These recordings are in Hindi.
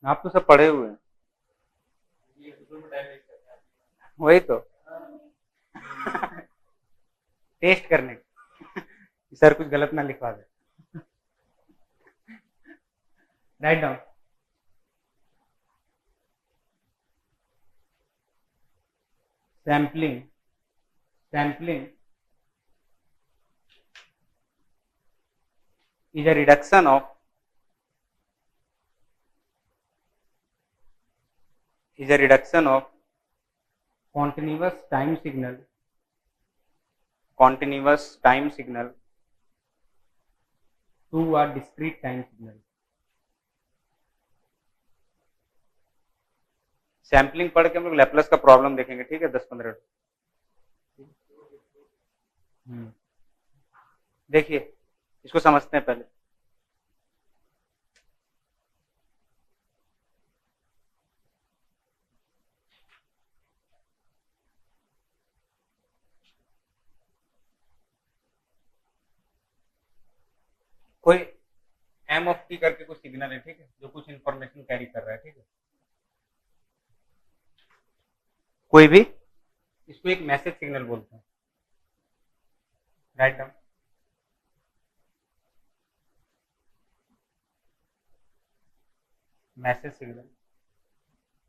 आप तो सब पढ़े हुए हैं। वही तो टेस्ट करने सर कुछ गलत ना लिखवा दे। Write down. Sampling sampling is a reduction of continuous time signal to a discrete time signal। Sampling पढ़ के हम लोग लैप्लास का प्रॉब्लम देखेंगे, ठीक है, 10-15। देखिए इसको समझते हैं पहले। कोई एम ऑफ टी करके कुछ सिग्नल है, ठीक है, जो कुछ इंफॉर्मेशन कैरी कर रहा है, ठीक है। कोई भी, इसको एक मैसेज सिग्नल बोलते हैं। Write down. मैसेज सिग्नल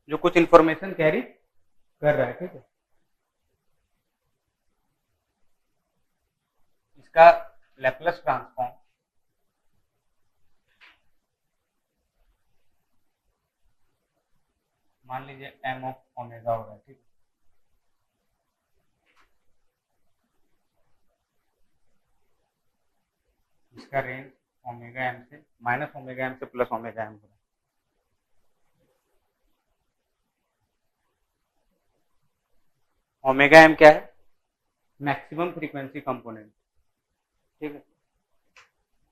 जो कुछ इंफॉर्मेशन कैरी कर रहा है, ठीक है। इसका लैप्लास ट्रांसफॉर्म मान लीजिए एम ऑफ ओमेगा हो रहा है, ठीक है। इसका रेंज ओमेगा एम से माइनस ओमेगा एम से प्लस ओमेगा एम हो रहा है। ओमेगा एम क्या है? मैक्सिमम फ्रीक्वेंसी कंपोनेंट, ठीक है।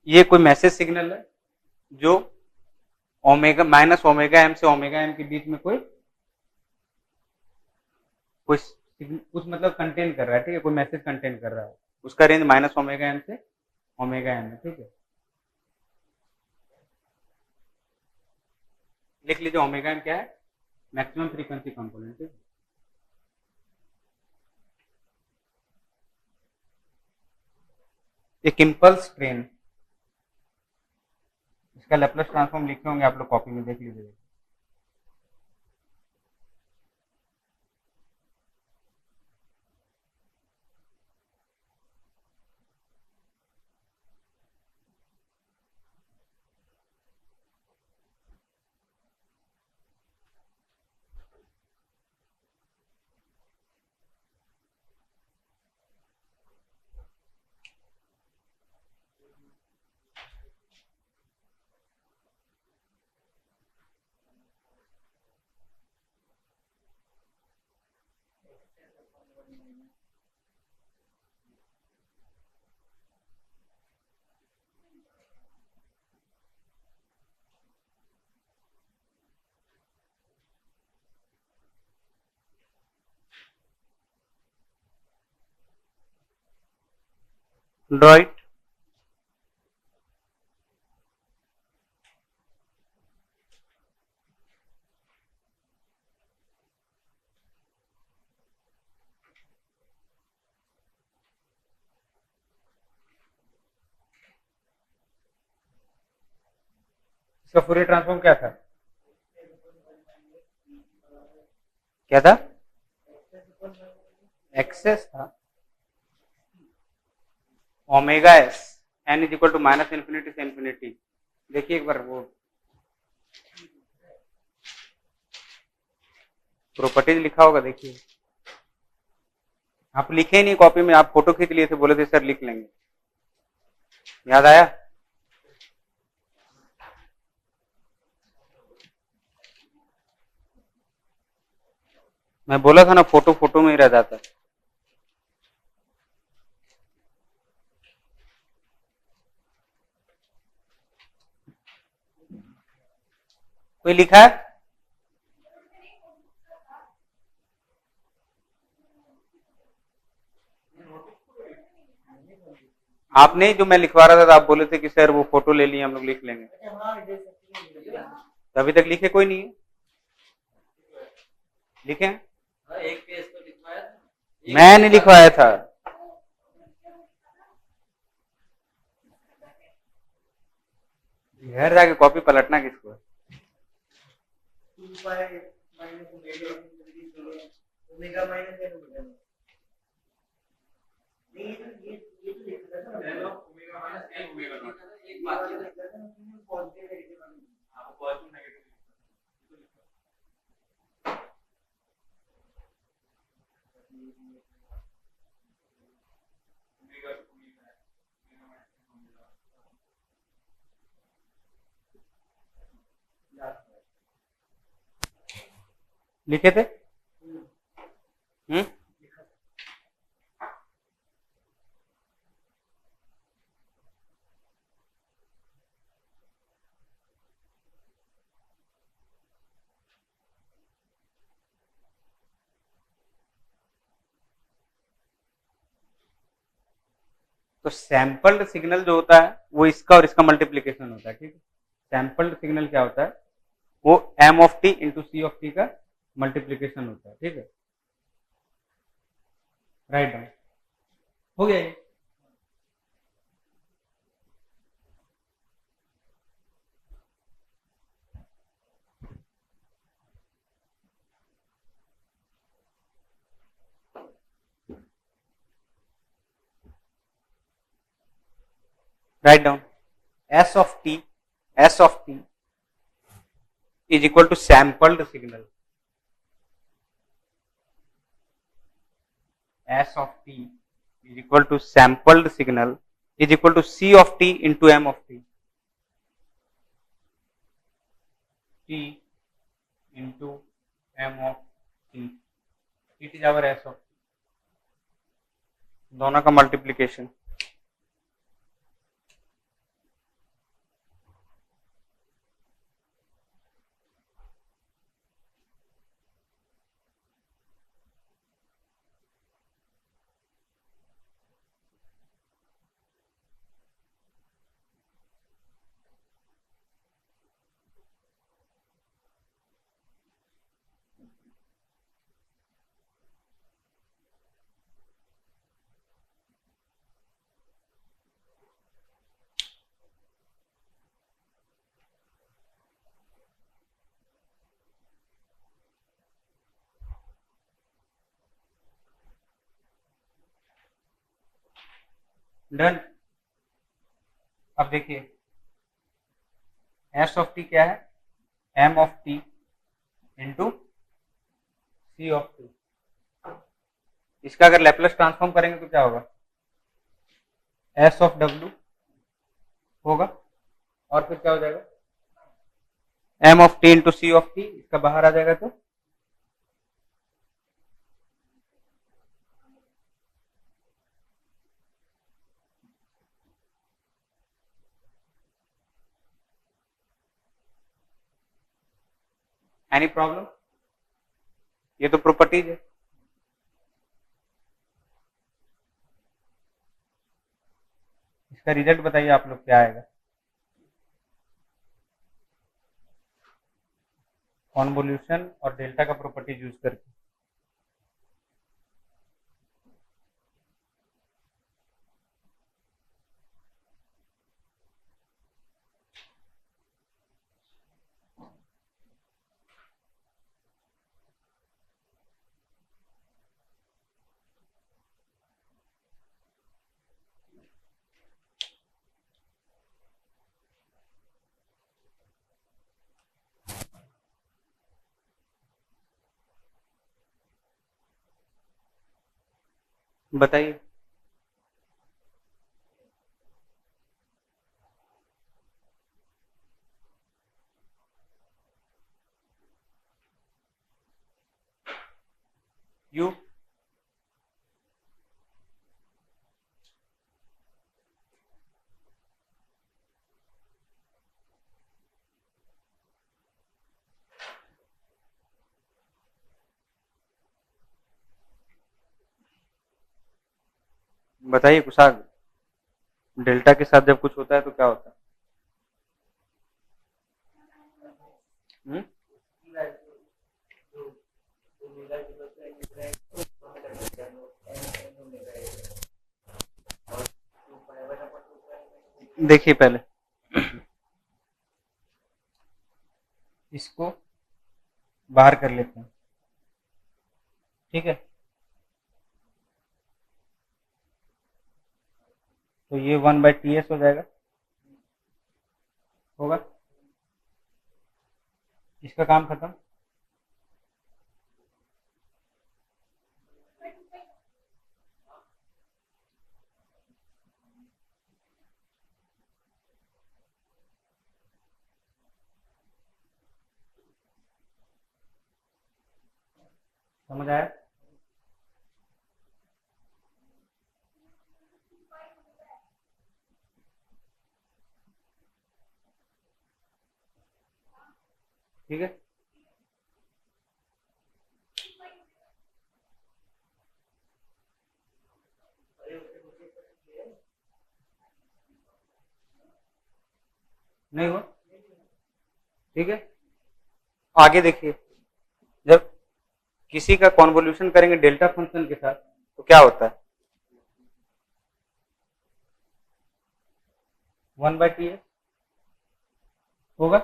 ये कोई मैसेज सिग्नल है जो ओमेगा माइनस ओमेगा एम से ओमेगा एम के बीच में कोई कुछ मतलब कंटेन कर रहा है, ठीक है, कोई मैसेज कंटेन कर रहा है। उसका रेंज माइनस ओमेगा एम से ओमेगा एम है, ठीक है। लिख लीजिए ओमेगा एम क्या है? मैक्सिमम फ्रीक्वेंसी कंपोनेंट, ठीक है। एक इम्पल्स ट्रेन, इसका लैप्लास ट्रांसफॉर्म लिखे होंगे आप लोग कॉपी में, देख लीजिए। ड्रॉइट इसका फूरियर ट्रांसफॉर्म क्या था? क्या था? एक्सेस था omega S N is equal to minus infinity से इन्फिनिटी। देखिए एक बार वो प्रॉपर्टीज लिखा होगा, देखिए। आप लिखे नहीं कॉपी में, आप फोटो खींच लिए थे, बोले थे सर लिख लेंगे, याद आया? मैं बोला था ना फोटो फोटो में ही रह जाता है। कोई लिखा है? आपने जो मैं लिखवा रहा था, तो आप बोले थे कि सर वो फोटो ले लिए हम लोग लिख लेंगे। तो अभी तक लिखे कोई नहीं है, लिखे हैं? एक पेज तो लिखवाया था, मैं नहीं लिखवाया था। घर जाके कॉपी पलटना किसको है? एक बाकी लिखे थे? तो सैंपल्ड सिग्नल जो होता है वो इसका और इसका मल्टीप्लीकेशन होता है, ठीक है। सैंपल्ड सिग्नल क्या होता है, वो M of T into C of T का मल्टीप्लीकेशन होता है, ठीक है। राइट डाउन हो गया ये। Write down S of T is equal to sampled signal. S of t is equal to sampled signal is equal to C of t into M of t. T into M of t. It is our S of t. दोनों का मल्टीप्लीकेशन। डन। अब देखिए एस ऑफ टी क्या है, M of T into C of T. इसका अगर लैप्लास ट्रांसफॉर्म करेंगे तो क्या होगा, एस ऑफ डब्ल्यू होगा और फिर क्या हो जाएगा, M of T into C of T. इसका बाहर आ जाएगा तो एनी प्रॉब्लम, ये तो प्रॉपर्टीज है। इसका रिजल्ट बताइए आप लोग क्या आएगा, कॉन्वोल्यूशन और डेल्टा का प्रॉपर्टीज यूज करके। बताइए यू बताइए कुशाग, डेल्टा के साथ जब कुछ होता है तो क्या होता है, हम्म? देखिए पहले इसको बाहर कर लेते हैं, ठीक है। तो ये 1/TS हो जाएगा, होगा, इसका काम खत्म। समझ आया? ठीक है, नहीं हुआ, ठीक है। आगे देखिए, जब किसी का कॉन्वोल्यूशन करेंगे डेल्टा फंक्शन के साथ तो क्या होता है, 1/TS होगा,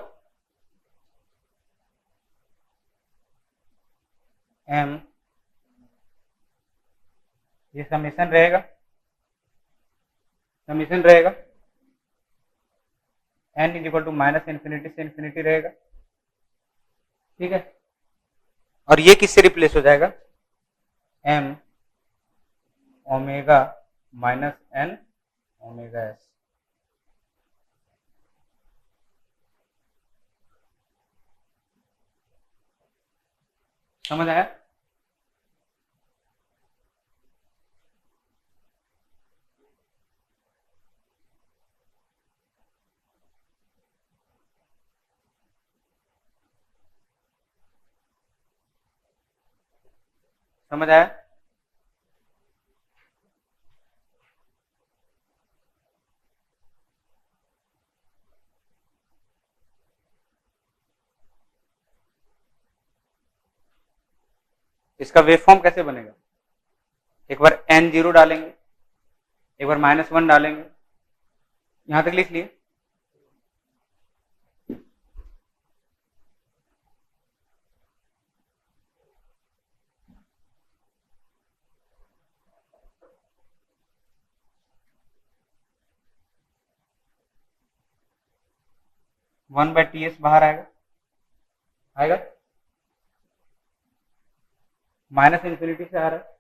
m, ये समेशन रहेगा, समेशन रहेगा, n is equal to minus infinity से इन्फिनिटी रहेगा, ठीक है। और ये किससे रिप्लेस हो जाएगा, m omega minus n omega s। समझ आया? समझ आया? इसका वेव फॉर्म कैसे बनेगा, एक बार n0 डालेंगे, एक बार -1 डालेंगे, यहां तक लिख लिए। वन बाई टी एस बाहर आएगा, आएगा, माइनस इन्फिनिटी से आ रहा है,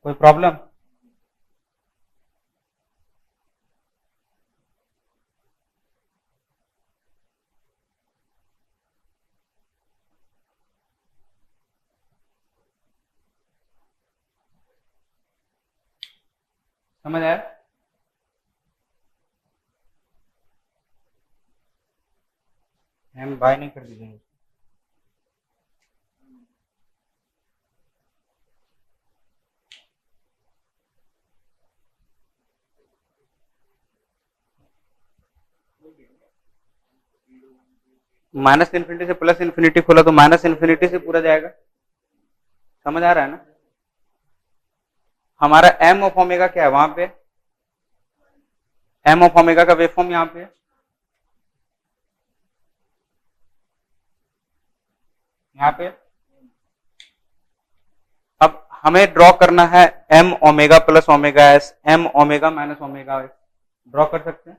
कोई प्रॉब्लम? समझ आया? हम बाय नहीं कर दीजिएंगे। माइनस इन्फिनिटी से प्लस इन्फिनिटी खोला तो माइनस इन्फिनिटी से पूरा जाएगा, समझ आ रहा है ना? हमारा एम ऑफ ओमेगा क्या है वहां पे, एम ऑफ ओमेगा का वेव फॉर्म यहाँ पे है, यहाँ पे। अब हमें ड्रॉ करना है M omega plus omega S, M omega minus omega S, draw कर सकते हैं,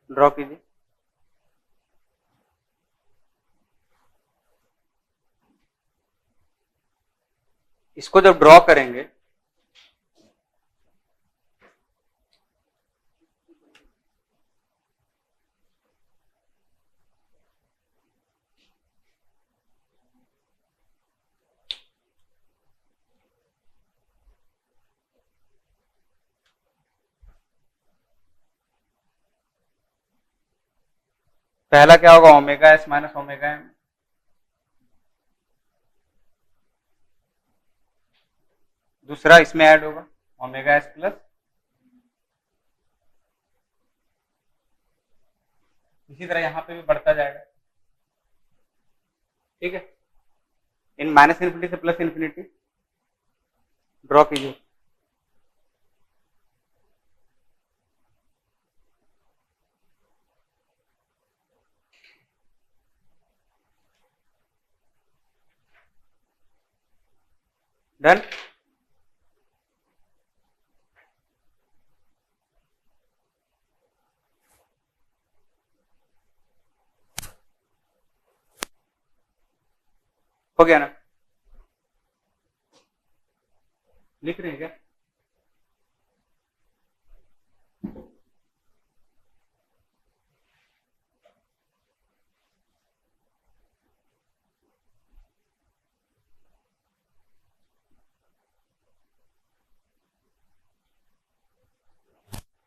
ड्रॉ कीजिए। इसको जब ड्रॉ करेंगे पहला क्या होगा, omega S minus omega M, दूसरा इसमें ऐड होगा ओमेगा एस प्लस, इसी तरह यहां पे भी बढ़ता जाएगा। ठीक है, इन माइनस इन्फिनिटी से प्लस इन्फिनिटी ड्रॉ कीजिए। डन। हो गया ना? लिख रहे हैं क्या?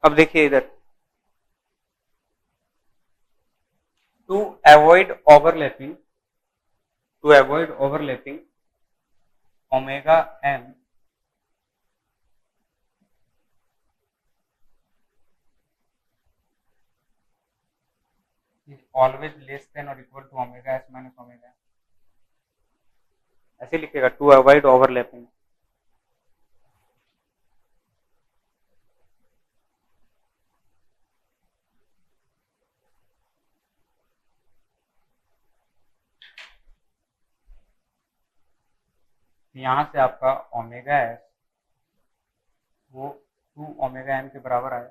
अब देखिए इधर, to avoid overlapping, omega M is always less than or equal to omega s minus omega m, ऐसे लिखेगा टू अवॉइड ओवरलैपिंग। यहां से आपका ओमेगा एस वो 2 ओमेगा एम के बराबर आया।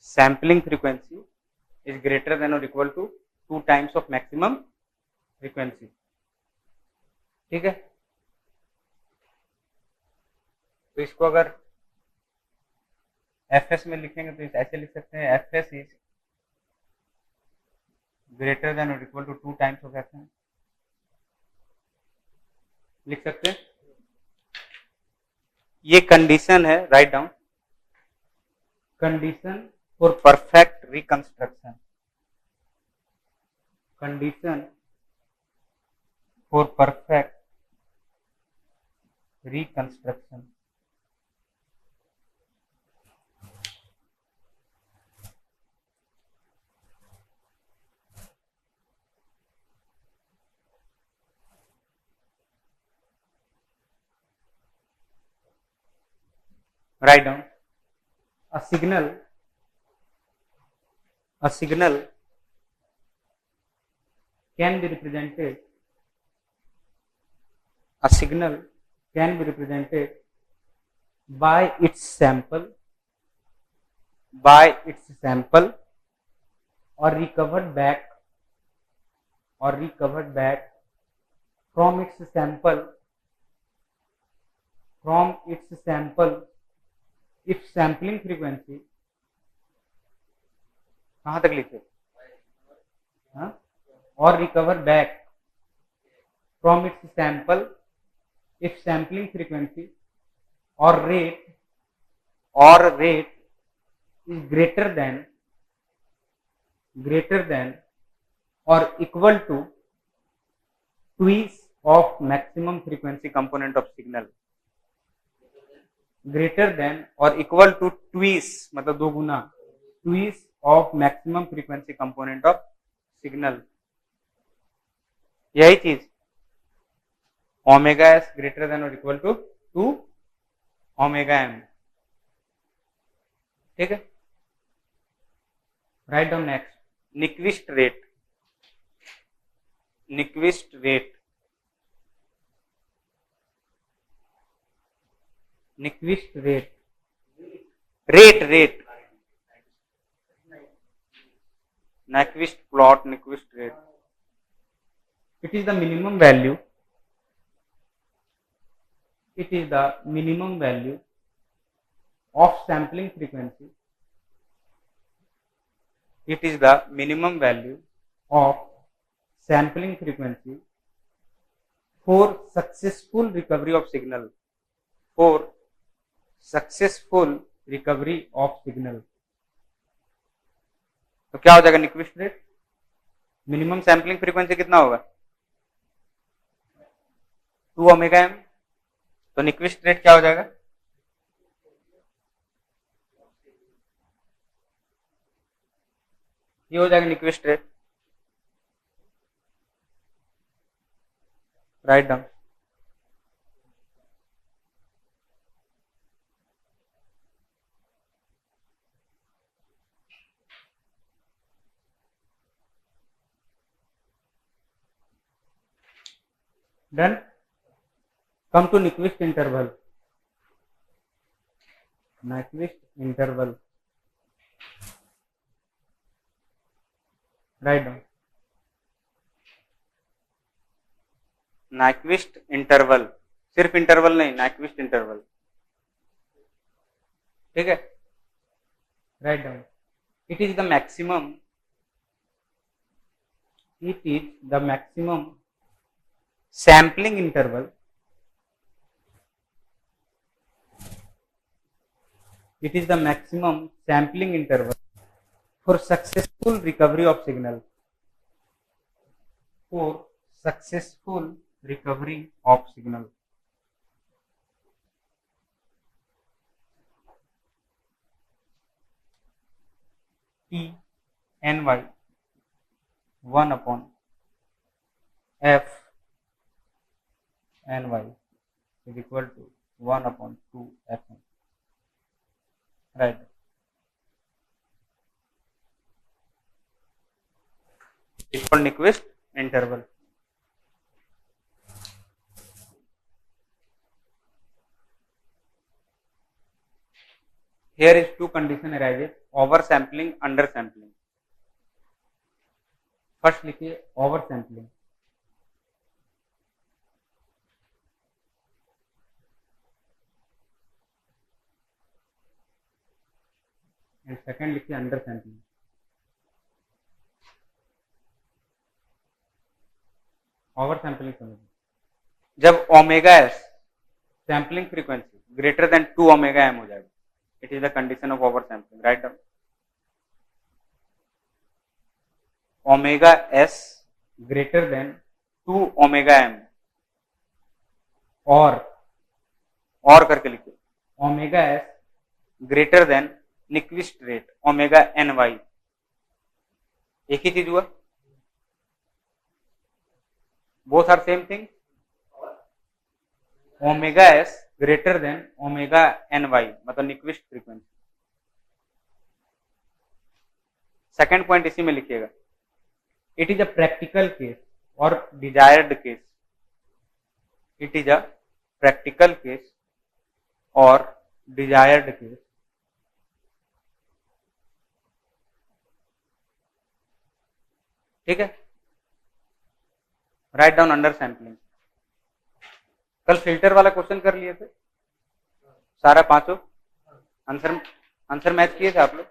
Sampling frequency is greater than और equal to 2 times of maximum frequency. ठीक है, तो इसको अगर एफ एस में लिखेंगे तो ऐसे लिख सकते हैं, F S is greater than और equal to 2 times of F M, लिख सकते हैं। ये कंडीशन है, write down, condition for perfect reconstruction, condition for perfect reconstruction. write down a signal can be represented, a signal can be represented by its sample or recovered back from its sample if sampling frequency, कहां तक लिखे, हाँ, और recover back from its sample if sampling frequency or rate is greater than or equal to twice of maximum frequency component of signal, greater than or equal to twice मतलब 2 गुना, twice of maximum frequency component of signal। यही चीज ओमेगा एस ग्रेटर देन और इक्वल टू 2 ओमेगा एम। ठीक है, write down next, Nyquist rate Nyquist plot, Nyquist rate. It is the minimum value. It is the minimum value of sampling frequency. It is the minimum value of sampling frequency for successful recovery of signal. For successful recovery of signal. तो क्या हो जाएगा Nyquist rate? Minimum sampling frequency कितना होगा 2 ओमेगा एम, तो निक्विस्ट रेट क्या हो जाएगा ये हो जाएगा Nyquist rate, write down. Done. Come to Nyquist interval, Nyquist interval, write down Nyquist interval, सिर्फ इंटरवल नहीं, Nyquist इंटरवल, ठीक है, write down. It is the maximum, it is the maximum sampling interval, it is the maximum sampling interval for successful recovery of signal, for successful recovery of signal, T N Y 1 upon F N Y is equal to 1 upon 2 F N, right? It's called Nyquist interval. Here is two condition arises, oversampling, undersampling. First लिखिए ओवर सैम्पलिंग, एंड सेकंड लिखिए अंडर सैम्पलिंग। ओवर सैम्पलिंग समझिए, जब omega S sampling frequency greater than 2 omega M हो जाएगा, it is the condition of over sampling, write down. Omega S greater than 2 omega M, और करके लिखिए omega S greater than Nyquist rate omega N Y, एक ही चीज हुआ, both are same thing, omega S greater than omega N Y मतलब निक्विस्ट फ्रीक्वेंसी। सेकेंड पॉइंट इसी में लिखिएगा, it is a practical case और desired case, it is a practical case और डिजायर्ड केस, ठीक है, राइट डाउन अंडर सैम्पलिंग। कल फिल्टर वाला क्वेश्चन कर लिए थे सारा पांचों, आंसर मैच किए थे आप लोग,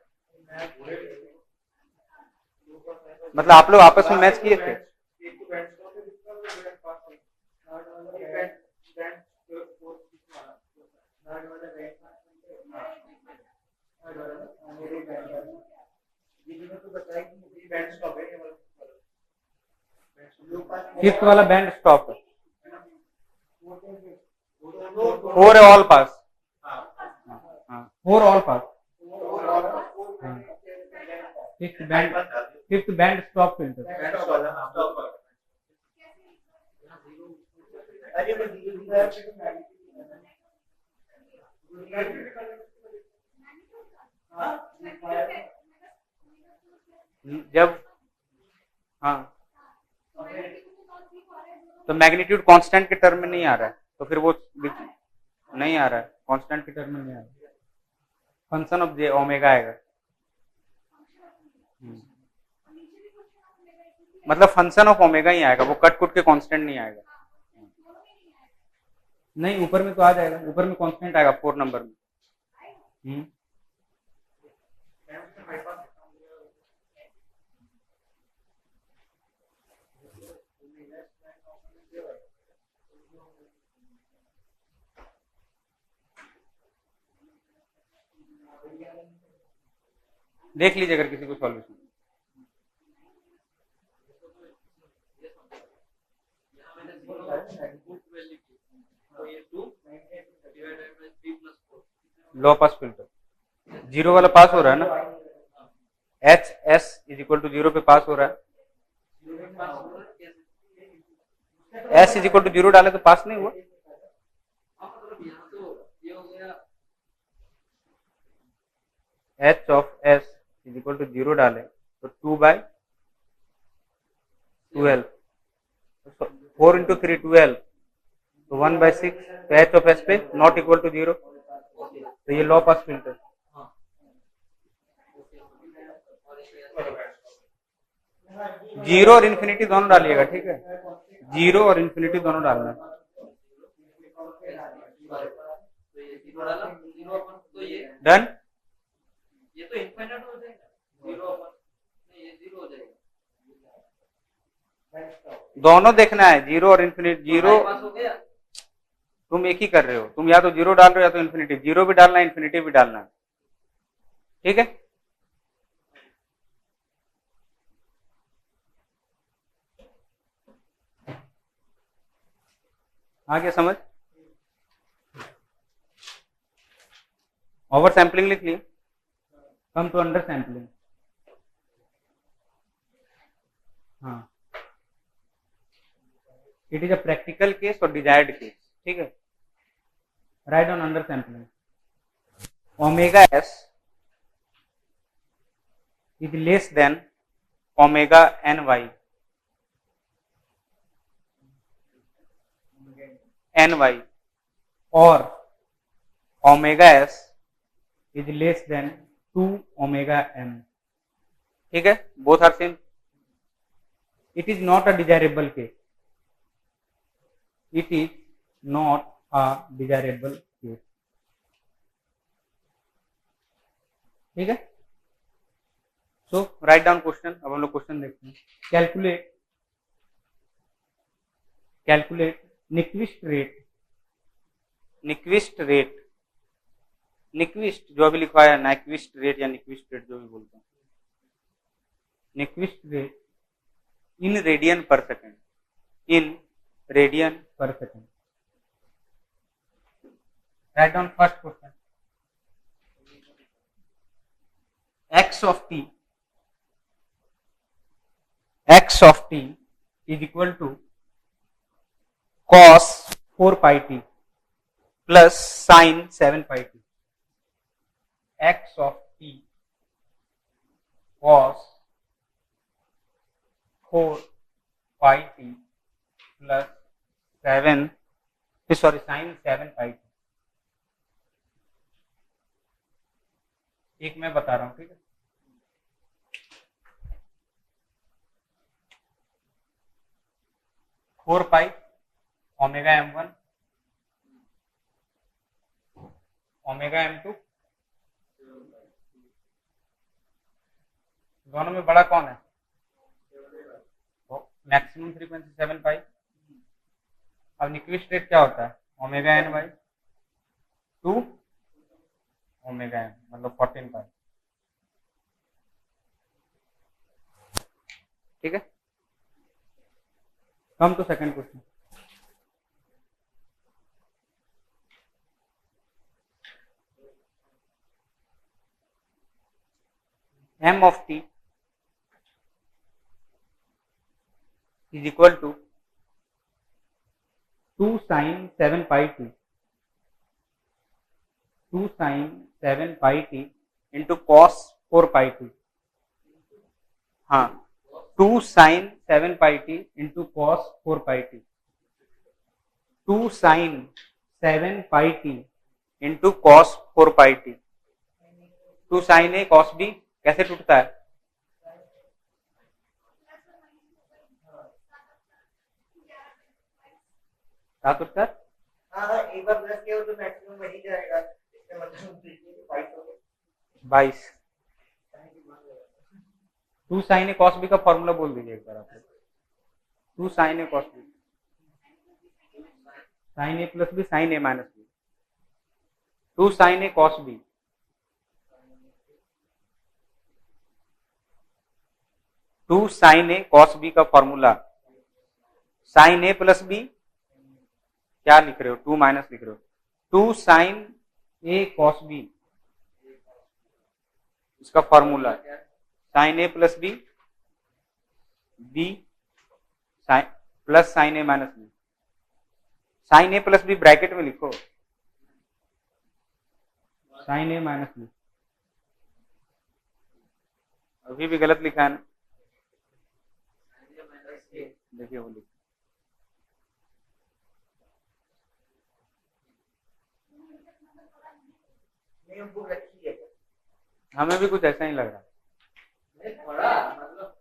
मतलब आप लोग आपस में मैच किए थे, फिफ्थ वाला बैंड स्टॉप है, 4 all pass, 4 all pass, fifth band stop filter, जब हाँ तो मैग्नीट्यूड कांस्टेंट के टर्म में नहीं आ रहा है, तो फिर वो नहीं आ रहा है, कांस्टेंट के टर्म में नहीं आ रहा है, फंक्शन ऑफ जे ओमेगा आएगा, मतलब फंक्शन ऑफ ओमेगा ही आएगा, वो कट कुट के कांस्टेंट नहीं आएगा, नहीं ऊपर में तो आ जाएगा, ऊपर में कांस्टेंट आएगा 4 नंबर में। देख लीजिए अगर किसी को सॉल्यूशन, तो ये 2 divided by 3 plus 4 low pass filter zero वाला पास हो रहा है ना, H S is equal to zero पे पास हो रहा है, S is equal to zero डाले तो पास नहीं हुआ, मतलब यहाँ तो ये हो गया H of S is equal to zero डाले तो 2/12, 4 इंटू 3 12, तो 1/6, तो एच ऑफ एस पे नॉट इक्वल टू जीरो, तो ये लो पास फिल्टर। जीरो और इन्फिनिटी दोनों डालिएगा, ठीक है, जीरो और इन्फिनिटी दोनों डालना है। तो ये 0 डाला 0 अपन तो डन, ये तो इनफाइनाइट हो जाएगा 0 अपन नहीं ये 0 हो जाएगा दोनों देखना है, जीरो और इन्फिनिटी, जीरो पास हो गया तुम एक ही कर रहे हो, तुम या तो जीरो डाल रहे हो या तो इन्फिनिटी, जीरो भी डालना है इन्फिनिटी भी डालना है, ठीक है। आ गया समझ, ओवर सैंपलिंग लिख लिए, कम टू अंडर सैंपलिंग, हाँ, it is a practical case और डिजायर्ड केस, ठीक है। Write on under sampling, omega S is less than omega N Y, N Y, और omega S is less than 2 omega M, ठीक है, both are same. It is not a desirable case, it is not a desirable case, ठीक है। सो राइट डाउन क्वेश्चन, अब हम लोग क्वेश्चन देखते हैं। कैलकुलेट निक्विस्ट रेट, निक्विस्ट जो अभी लिखवाया है, नाइक्विस्ट रेट या निक्विस्ट रेट जो भी बोलते हैं, निक्विस्ट रेट इन रेडियन पर सेकेंड, इन रेडियन पर second. Write down first question, x of t is equal to cos 4 pi t plus sin 7 pi t, x of t cos 4 pi t plus 7 sin 7 pi t, एक मैं बता रहा हूं, ठीक है। 4 पाई ओमेगा m1 ओमेगा m2, दोनों में बड़ा कौन है, तो मैक्सिमम फ्रीक्वेंसी 7 पाई। अब निक्विस्ट रेट क्या होता है, omega N by 2 omega N, मतलब 14 पाई, ठीक है। Come to second question, m of t is equal to 2 sin 7 pi t, 2 sin 7 pi t into cos 4 pi t, हाँ 2 sin 7 pi t into cos 4 pi t, 2 sin 7 pi t into cos 4 pi t, 2 sin a cos b कैसे टूटता है, सात उत्तर, एक बार प्लस किया तो मैक्सिमम वही जाएगा, इसका मतलब 22। 2 sin a cos b का फॉर्मूला बोल दीजिए एक बार आप, 2 sin a cos b, sin a plus b sin a minus b, 2 sin a cos b, 2 sin a cos b का formula sin a plus b क्या लिख रहे हो, 2 माइनस लिख रहे हो, 2 साइन ए कॉस बी, इसका formula sine A plus B, B sine plus sine A minus B, sine A plus B bracket में लिखो, साइन ए माइनस बी, अभी भी गलत लिखा है ना, देखिए वो लिखा, नहीं बुक रखी है। हमें भी कुछ ऐसा ही लग रहा है। नहीं पढ़ा मतलब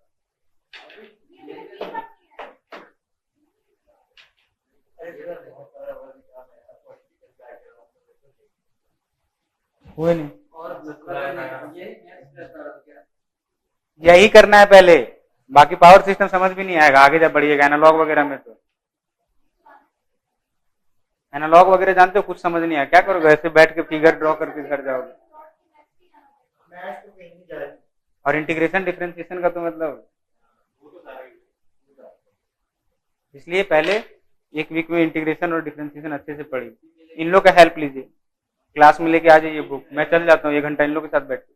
कोई नहीं, और मतलब ये क्या यही करना है पहले, बाकी पावर सिस्टम समझ भी नहीं आएगा, आगे जब बढ़िएगा एनालॉग वगैरह में, तो एनालॉग वगैरह जानते हो, कुछ समझ नहीं आया, क्या करोगे, ऐसे बैठ के फिगर ड्रॉ करके घर जाओगे, मैथ्स तो कहीं नहीं जा रही। और इंटीग्रेशन डिफरेंशिएशन का तो मतलब, इसलिए पहले एक वीक में इंटीग्रेशन और डिफरेंशिएशन अच्छे से पढ़ी, इन लोग का हेल्प लीजिए, क्लास में लेके आ जाइए बुक, मैं चल जाता हूँ 1 घंटा इन लोग के साथ बैठ के,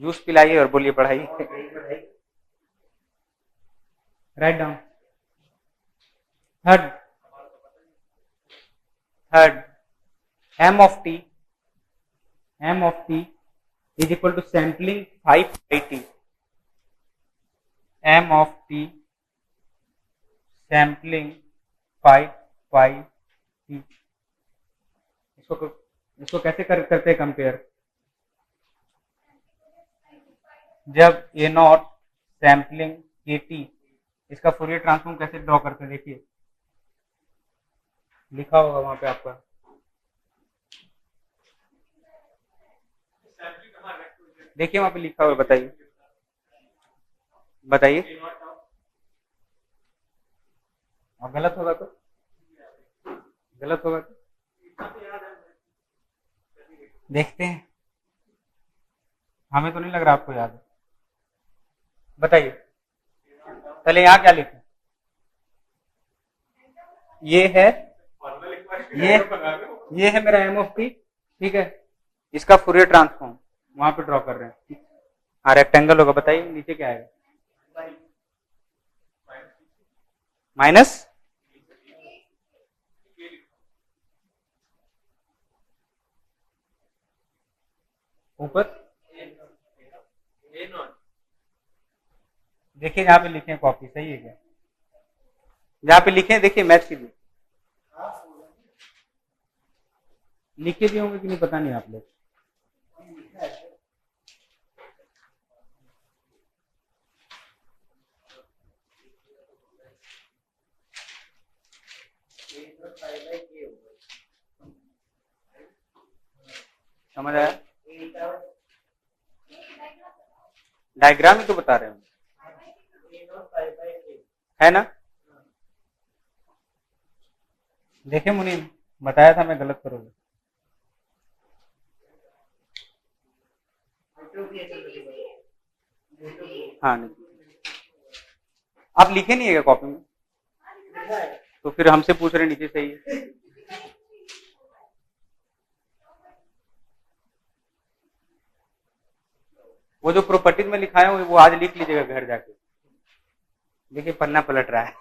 जूस पिलाइए और बोलिए पढ़ाइए। Write down, third m of t is equal to sampling 5 pi t, m of t sampling 5 pi t, इसको कैसे करते हैं कंपेयर, जब a नॉट सैम्पलिंग kt, इसका फूरियर ट्रांसफॉर्म कैसे ड्रॉ करते हैं, देखिए लिखा होगा वहां पे आपका, देखिए वहां पे लिखा हुआ, बताइए बताइए, और गलत होगा तो, गलत होगा तो देखते हैं, हमें तो नहीं लग रहा आपको याद है, बताइए पहले यहाँ क्या लिखें, ये है ये है मेरा एम ऑफ टी, ठीक है, इसका फूरियर ट्रांसफॉर्म वहां पे ड्रॉ कर रहे हैं, हाँ रेक्टेंगल होगा, बताइए नीचे क्या आएगा, माइनस ऊपर, देखिए जहाँ पे लिखे कॉपी सही है क्या, जहाँ पे लिखे देखिए मैच कीजिए, लिखे भी होंगे कि नहीं पता नहीं आप लोग, समझ आया, डायग्राम ही तो बता रहे हैं, है ना, देखे मुनीम बताया था मैं गलत करोगे, हाँ नहीं, आप लिखे नहीं है कॉपी में, तो फिर हमसे पूछ रहे नीचे सही है, वो जो प्रॉपर्टीज में लिखा है वो आज लिख लीजिएगा घर जाके, देखिए पन्ना पलट रहा है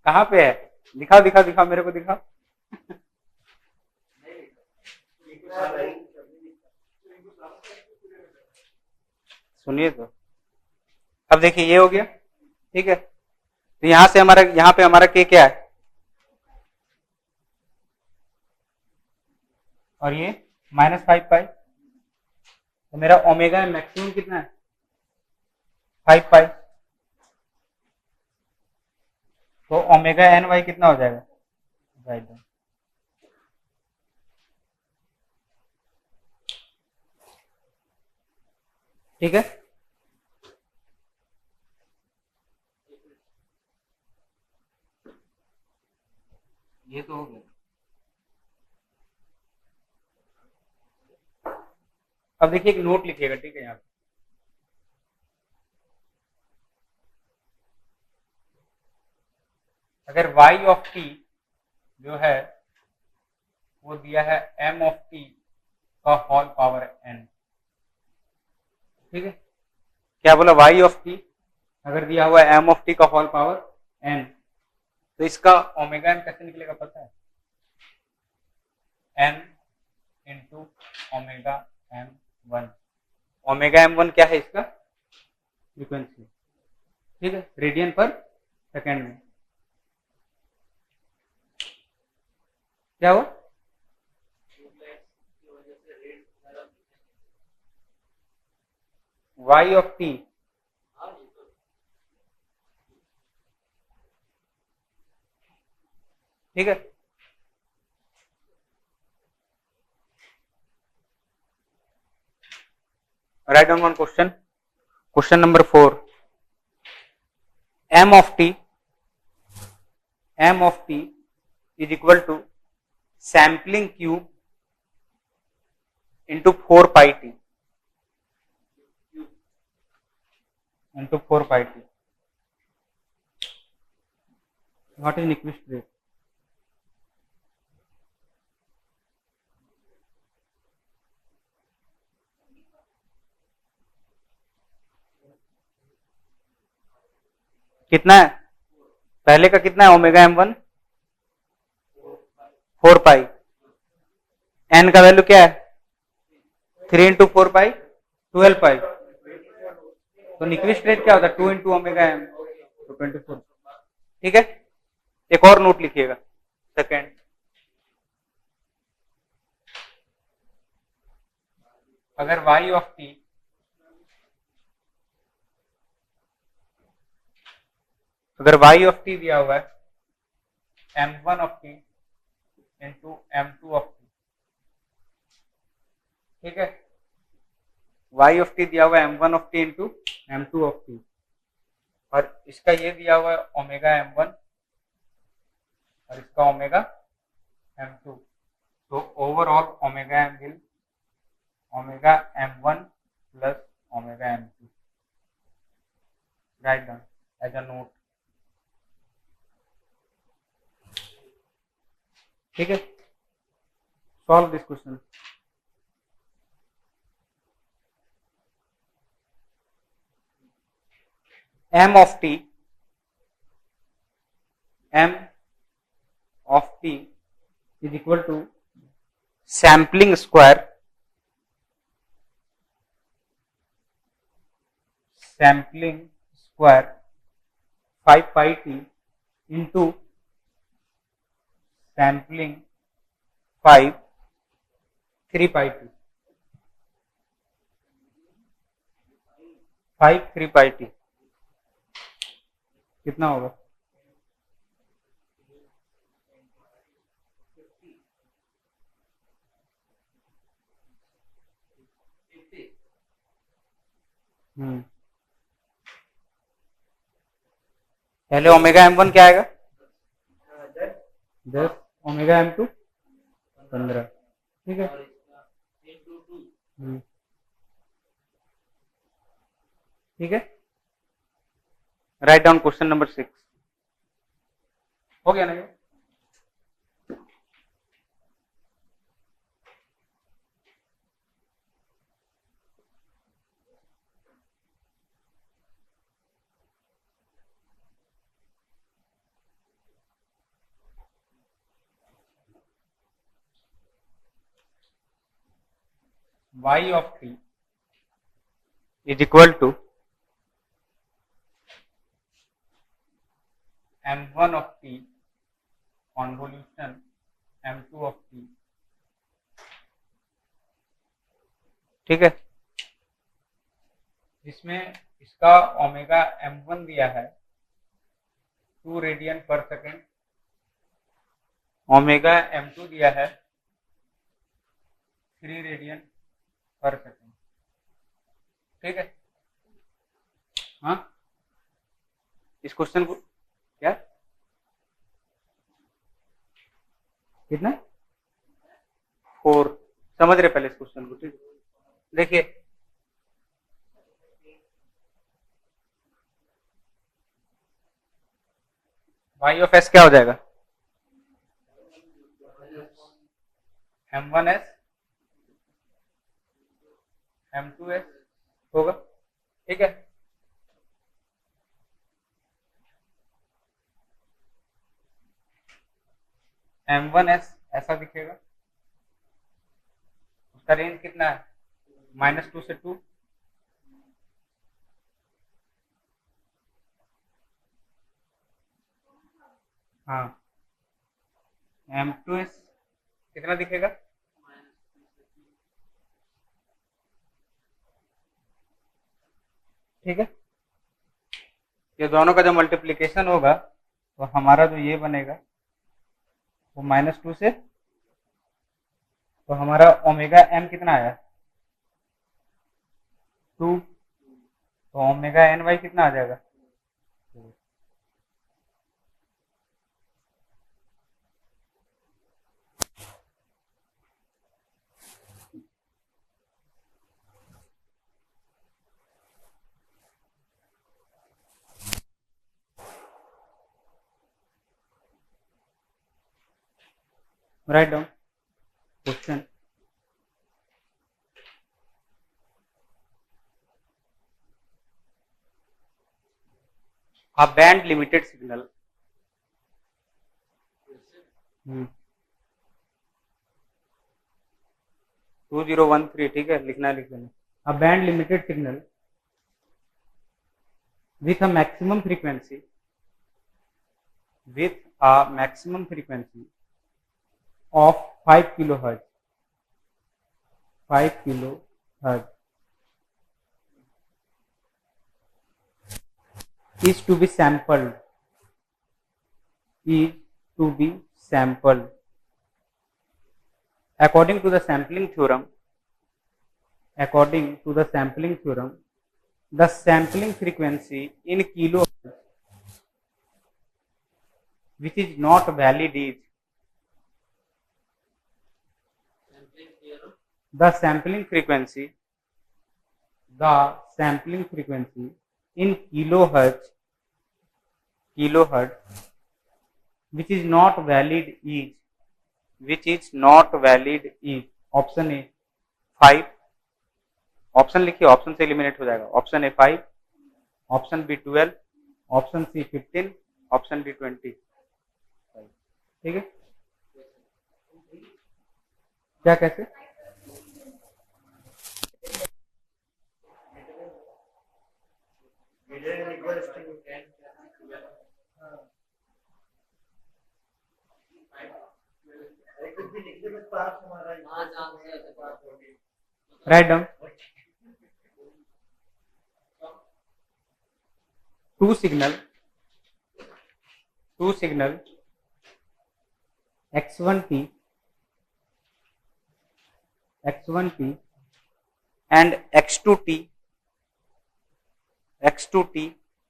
कहाँ पे है, दिखाओ दिखाओ दिखाओ मेरे को दिखाओ सुनिए तो, अब देखिए ये हो गया, ठीक है, तो यहां से हमारा, यहाँ पे हमारा के क्या है, और ये -5 पाई, तो मेरा ओमेगा मैक्सिमम कितना है 5 पाई, तो ओमेगा एन वाई कितना हो जाएगा, राइट डाउन, ठीक है, ये तो हो गया, अब देखिए एक नोट लिखिएगा, ठीक है, यहाँ पे अगर y ऑफ t जो है वो दिया है m ऑफ t का होल पावर n, ठीक है। क्या बोला, y ऑफ t अगर दिया हुआ है m ऑफ t का होल पावर n, तो इसका ओमेगा m कैसे निकलेगा पता है, n into omega m1। Omega m1 क्या है इसका फ्रीक्वेंसी, ठीक है, रेडियन पर सेकेंड में। क्या हुआ, y ऑफ t ठीक है। Write down one question, question number 4, m of t is equal to sampling cube into 4 pi t into 4 pi t. What is Nyquist rate? कितना है, पहले का कितना है ओमेगा m1 4 पाई, n का वैल्यू क्या है 3 इंटू 4 पाई 12 पाई, तो निक्विस्ट रेट क्या होता है 2 इंटू ओमेगा m, तो 24, ठीक है। एक और नोट लिखिएगा, सेकेंड, अगर y ऑफ t दिया हुआ है m1 of t into m2 of t, ठीक है, y ऑफ t दिया हुआ है m1 of t into m2 of t, और इसका ये दिया हुआ है ओमेगा m1 और इसका ओमेगा m2, तो overall omega m will omega m1 plus omega m2, write down as a note, ठीक है। Solve this question, m of t is equal to sampling square 5 pi t into sampling 5 3 pi t, 5 3 pi t कितना होगा, पहले ओमेगा m1 क्या आएगा 10, ओमेगा m2 15, ठीक है। ठीक है, राइट डाउन क्वेश्चन नंबर 6, हो गया ना ये, y of t is equal to m1 of t convolution m2 of t, ठीक है, जिसमें इसका ओमेगा m1 दिया है 2 रेडियन पर सेकेंड, ओमेगा m2 दिया है 3 रेडियन पर सेकेंड, ठीक है। हाँ, इस क्वेश्चन को क्या कितना 4 समझ रहे पहले इस क्वेश्चन को, ठीक, देखिए वाई ऑफ एस क्या हो जाएगा? M1S M2S होगा, ठीक है। M1S ऐसा दिखेगा, उसका रेंज कितना है? -2 से 2। हाँ, M2S कितना दिखेगा? ठीक है, ये दोनों का जब मल्टीप्लीकेशन होगा तो हमारा जो ये बनेगा वो -2 से, तो हमारा ओमेगा एम कितना आया? 2। तो ओमेगा एन वाई कितना आ जाएगा? Write down question. A band limited signal. 2013, ठीक है, लिखना है, लिख लेना। A band limited signal with a maximum frequency of 5 kilohertz, 5 kilohertz is to be sampled, according to the sampling theorem. The sampling frequency in kilohertz which is not valid is the sampling frequency in kilohertz which is not valid is option A 5, option लिखिए, ऑप्शन से एलिमिनेट हो जाएगा। Option A 5, option B 12, option C 15, option D 20। ठीक है, क्या कैसे? Right down. two signal x1t and x2t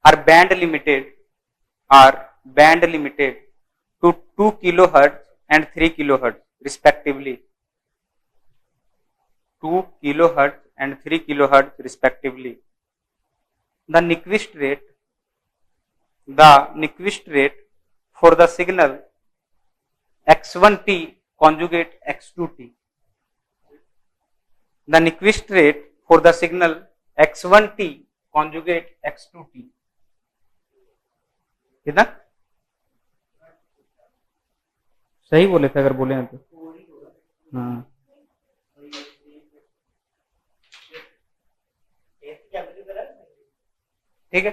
are band limited to 2 kilohertz and 3 kilohertz respectively. 2 kilohertz and 3 kilohertz respectively. The Nyquist rate for the signal x1t conjugate x2t. The Nyquist rate for the signal x1t conjugate x2t. कितना सही बोले थे अगर बोले हैं तो? हाँ, ठीक है।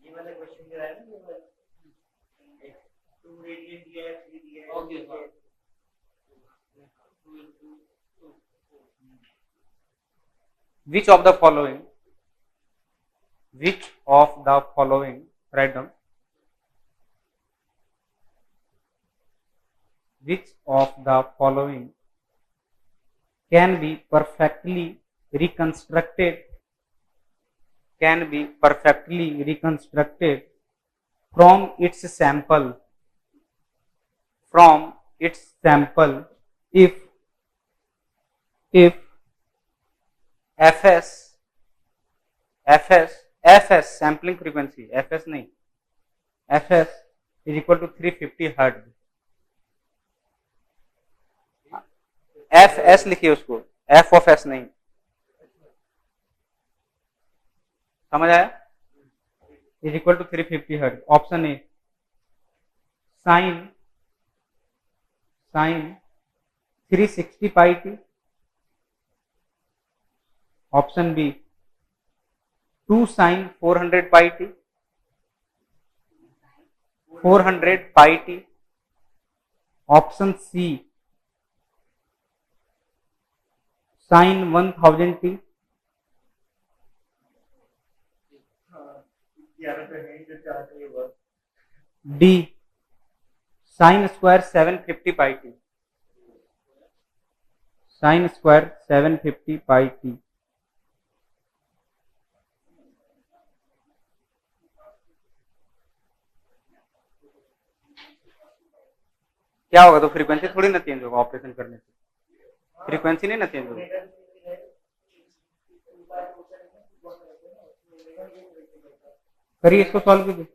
ये वाला क्वेश्चन जो है ना, 2 रेडियन दिया है, 3 दिया है। Okay, Which of the following, write down, which of the following can be perfectly reconstructed from its sample if fs sampling frequency, fs नहीं, fs is equal to 350 hertz. F S लिखिए उसको, एफ ऑफ एस नहीं, समझ आया? Is equal to 350 hertz. Option A sine 360 pi T. Option B 2 sine 400 pi T, 400 pi T. Option C sine 1000 T. D sine square 750 pi T, sine square 750 pi T. क्या होगा? तो फ्रीक्वेंसी थोड़ी ना चेंज होगा ऑपरेशन करने से, फ्रीक्वेंसी नहीं ना चेंज होगी। करिए इसको सॉल्व कीजिए।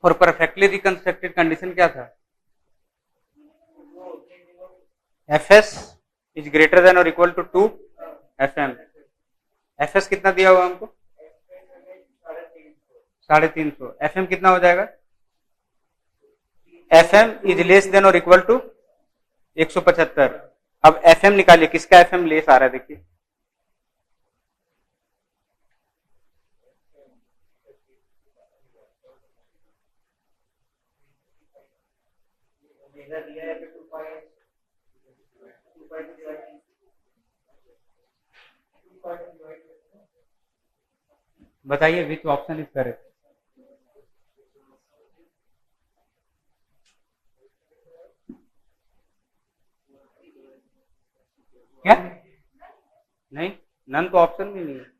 और परफेक्टली रिकंस्ट्रक्टेड कंडीशन क्या था? F S is greater than और equal to 2 F M. F S कितना दिया हुआ हमको? 350। एफ एम कितना हो जाएगा? F M is less than और इक्वल टू 175। अब एफ एम निकालिए, किसका एफ एम लेस आ रहा है देखिए। बताइए विच ऑप्शन इज करेक्ट? क्या? नहीं, नन तो ऑप्शन भी नहीं है।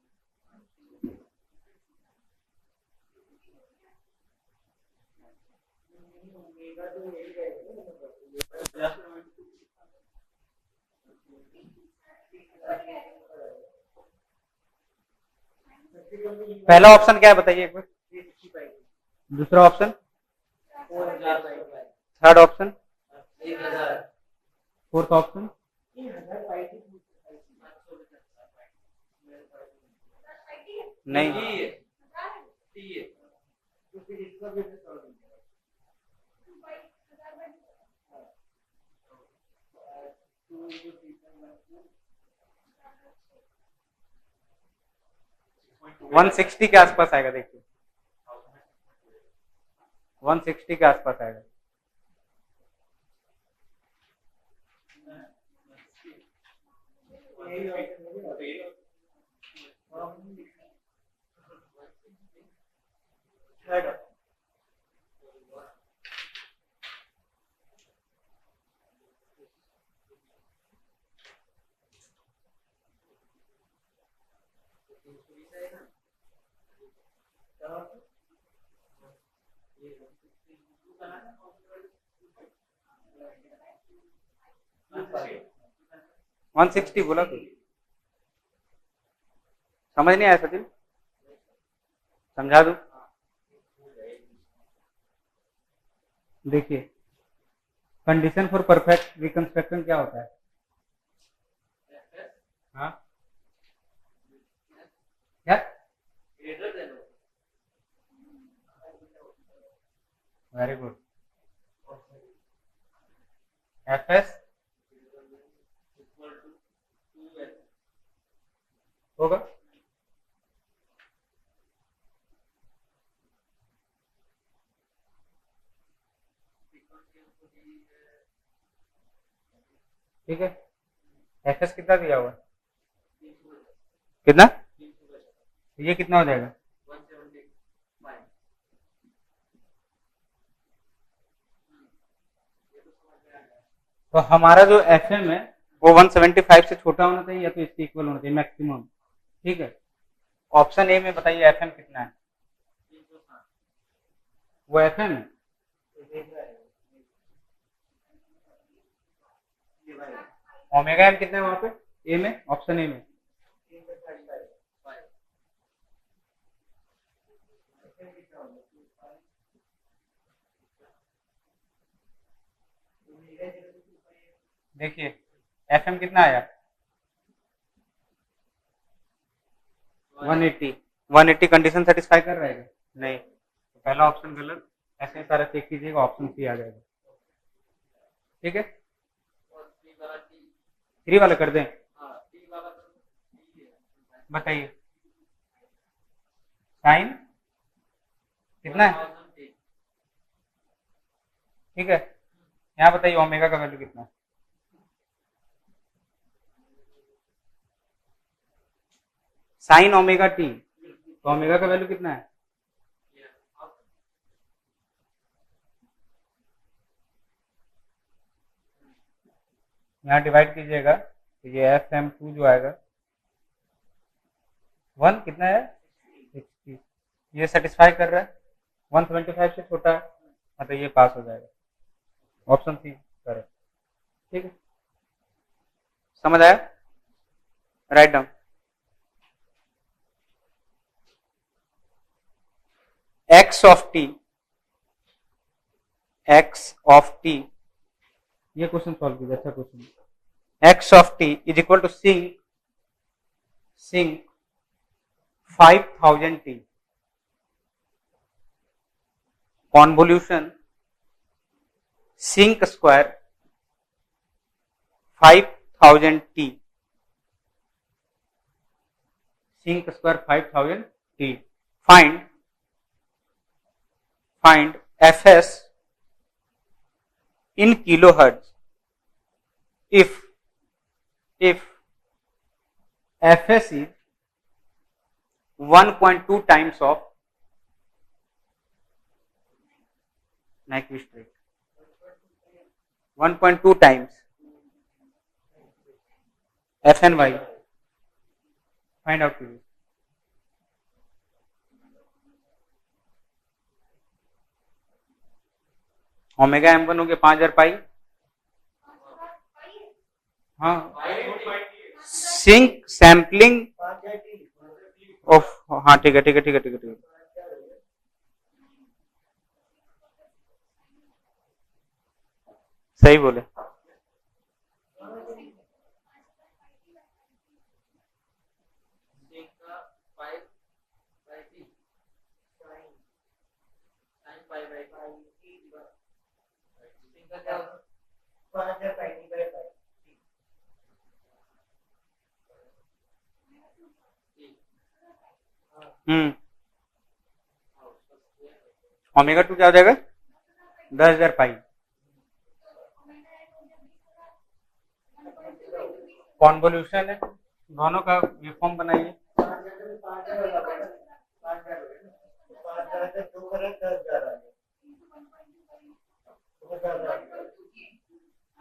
पहला ऑप्शन क्या है बताइए एक बार। दूसरा option, third option, fourth option, नहीं। वन 160 के आसपास आएगा, देखिए 160 के आसपास आएगा। वन 160 बोला तो समझ नहीं आया सचिन? समझा दूं? देखिए कंडीशन फॉर परफेक्ट रिकंस्ट्रक्शन क्या होता है? हाँ क्या? Very good. एफ एस होगा ठीक है। एफ एस कितना दिया हुआ? कितना? ये कितना हो जाएगा? तो हमारा जो एफ एम है वो 175 से छोटा होना चाहिए या तो इसके इक्वल होना चाहिए मैक्सिमम। ठीक है, ऑप्शन ए में बताइए एफ एम कितना है? वो एफ एम ओमेगा एम कितना है वहां पे ए में, ऑप्शन ए में? देखिए एफ एम कितना आया 180। 180 कंडीशन सेटिस्फाई कर रहा है क्या? नहीं, तो पहला ऑप्शन गलत। ऐसे सारा चेक कीजिएगा, ऑप्शन सी आ जाएगा। ठीक है, और टी वाला टी, 3 वाला कर दें? हाँ टी वाला तो टी है। बताइए साइन कितना है? 1000 टी। ठीक है, यहाँ बताइए ओमेगा का वैल्यू कितना है? साइन ओमेगा टी, तो ओमेगा का वैल्यू कितना है? यहाँ डिवाइड कीजिएगा तो ये एफ एम टू जो आएगा 1 कितना है 60। ये सेटिस्फाई कर रहा है, 175 से छोटा है, मतलब ये पास हो जाएगा। Option C correct. ठीक है, समझ आया? Right down. X of T, X of T, ये क्वेश्चन सॉल्व कीजिए, अच्छा question. X of T is equal to sinc, sinc 5000 T, convolution sinc square 5000 T, sinc square 5000 T. Find fs in kilohertz if fs is 1.2 times of Nyquist rate, 1.2 times fny, find out कीजिए। ओमेगा m1 हो गया 5000 पाई, हाँ सिंक सैम्पलिंग ऑफ, हाँ ठीक है ठीक है ठीक है ठीक है ठीक है, सही बोले। सिंक का 5 by T, sine 5 by T, sinc का क्या होता है? 5000 pi T by pi. Omega 2 क्या हो जाएगा 10,000 पाई। कॉन्वोल्यूशन है, दोनों का ये फॉर्म बनाइए। 5000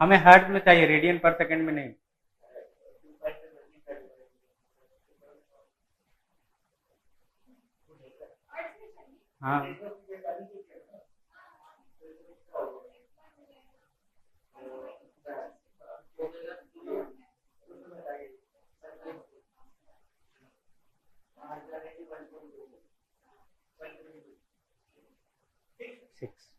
हमें हर्ट्ज में चाहिए, रेडियन पर सेकंड में नहीं। हाँ सिक्स।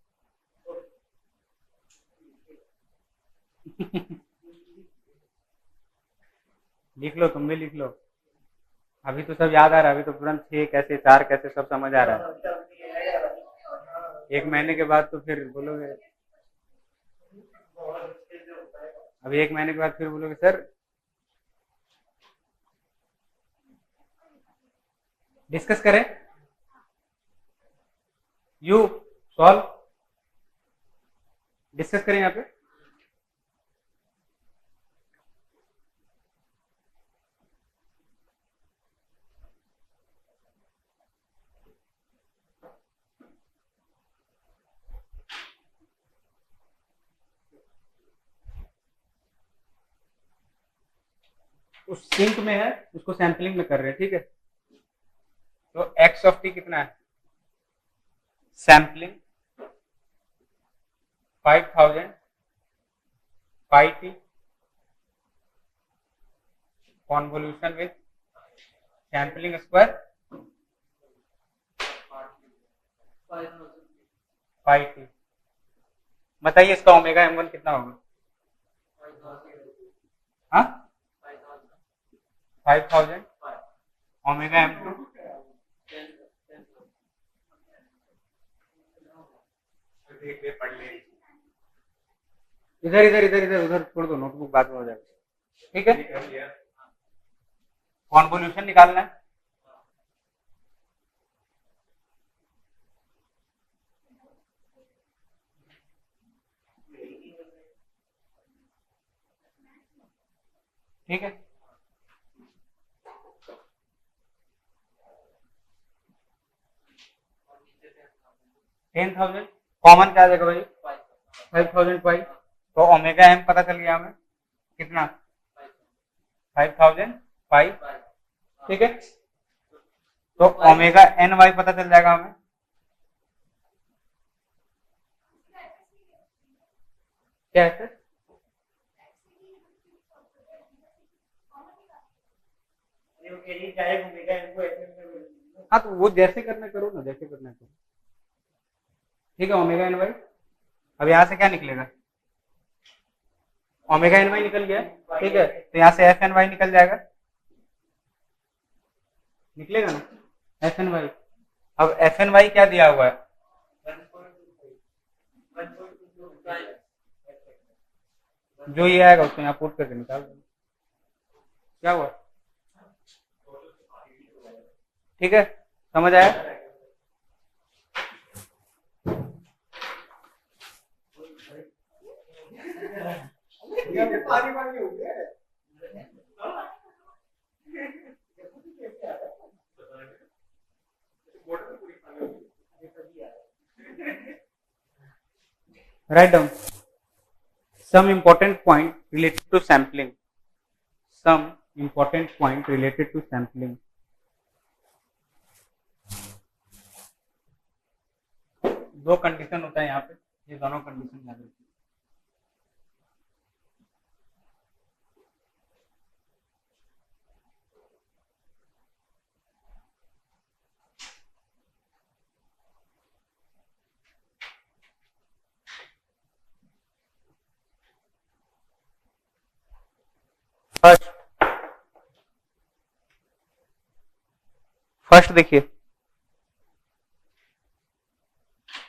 लिख लो, तुम भी लिख लो। अभी तो सब याद आ रहा है, अभी तो तुरंत 6 कैसे 4 कैसे सब समझ आ रहा है। 1 महीने के बाद तो फिर बोलोगे, अभी 1 महीने के बाद फिर बोलोगे सर डिस्कस करें, यू सॉल्व, डिस्कस करें यहाँ पे। उस सिंक में है, उसको सैंपलिंग में कर रहे हैं, ठीक है। तो एक्स ऑफ टी कितना है, sampling 5000 pi T convolution with sampling square pi T. बताइए इसका ओमेगा m1 कितना होगा? हाँ 5000 ओमेगा m2 पढ़ ले। इधर इधर इधर इधर उधर छोड़ दो, नोटबुक बाद में हो जाएगा। ठीक है, कॉन्वोल्यूशन निकालना है। ठीक है, 10,000 कॉमन क्या आ जाएगा भाई? 5,000 पाई। तो ओमेगा m पता चल गया हमें कितना? 5,000 पाई। ठीक है, तो ओमेगा एन वाई पता चल जाएगा हमें। क्या है सर? हाँ तो वो जैसे करना करो ना, जैसे करना करो। ठीक है, ओमेगा एन वाई। अब यहाँ से क्या निकलेगा? ओमेगा एन वाई निकल गया। ठीक है, तो यहाँ से एफ एन वाई निकल जाएगा, निकलेगा ना एफ एन वाई। अब एफ एन वाई क्या दिया हुआ है? जो ये आएगा उसको यहाँ पुट करके निकाल दो। क्या हुआ? ठीक है, समझ आया? पानी पानी हो गया। Write down some important point related to sampling. Some important point related to sampling. दो कंडीशन होता है यहाँ पे, ये दोनों कंडीशन याद रखिए। फर्स्ट देखिए,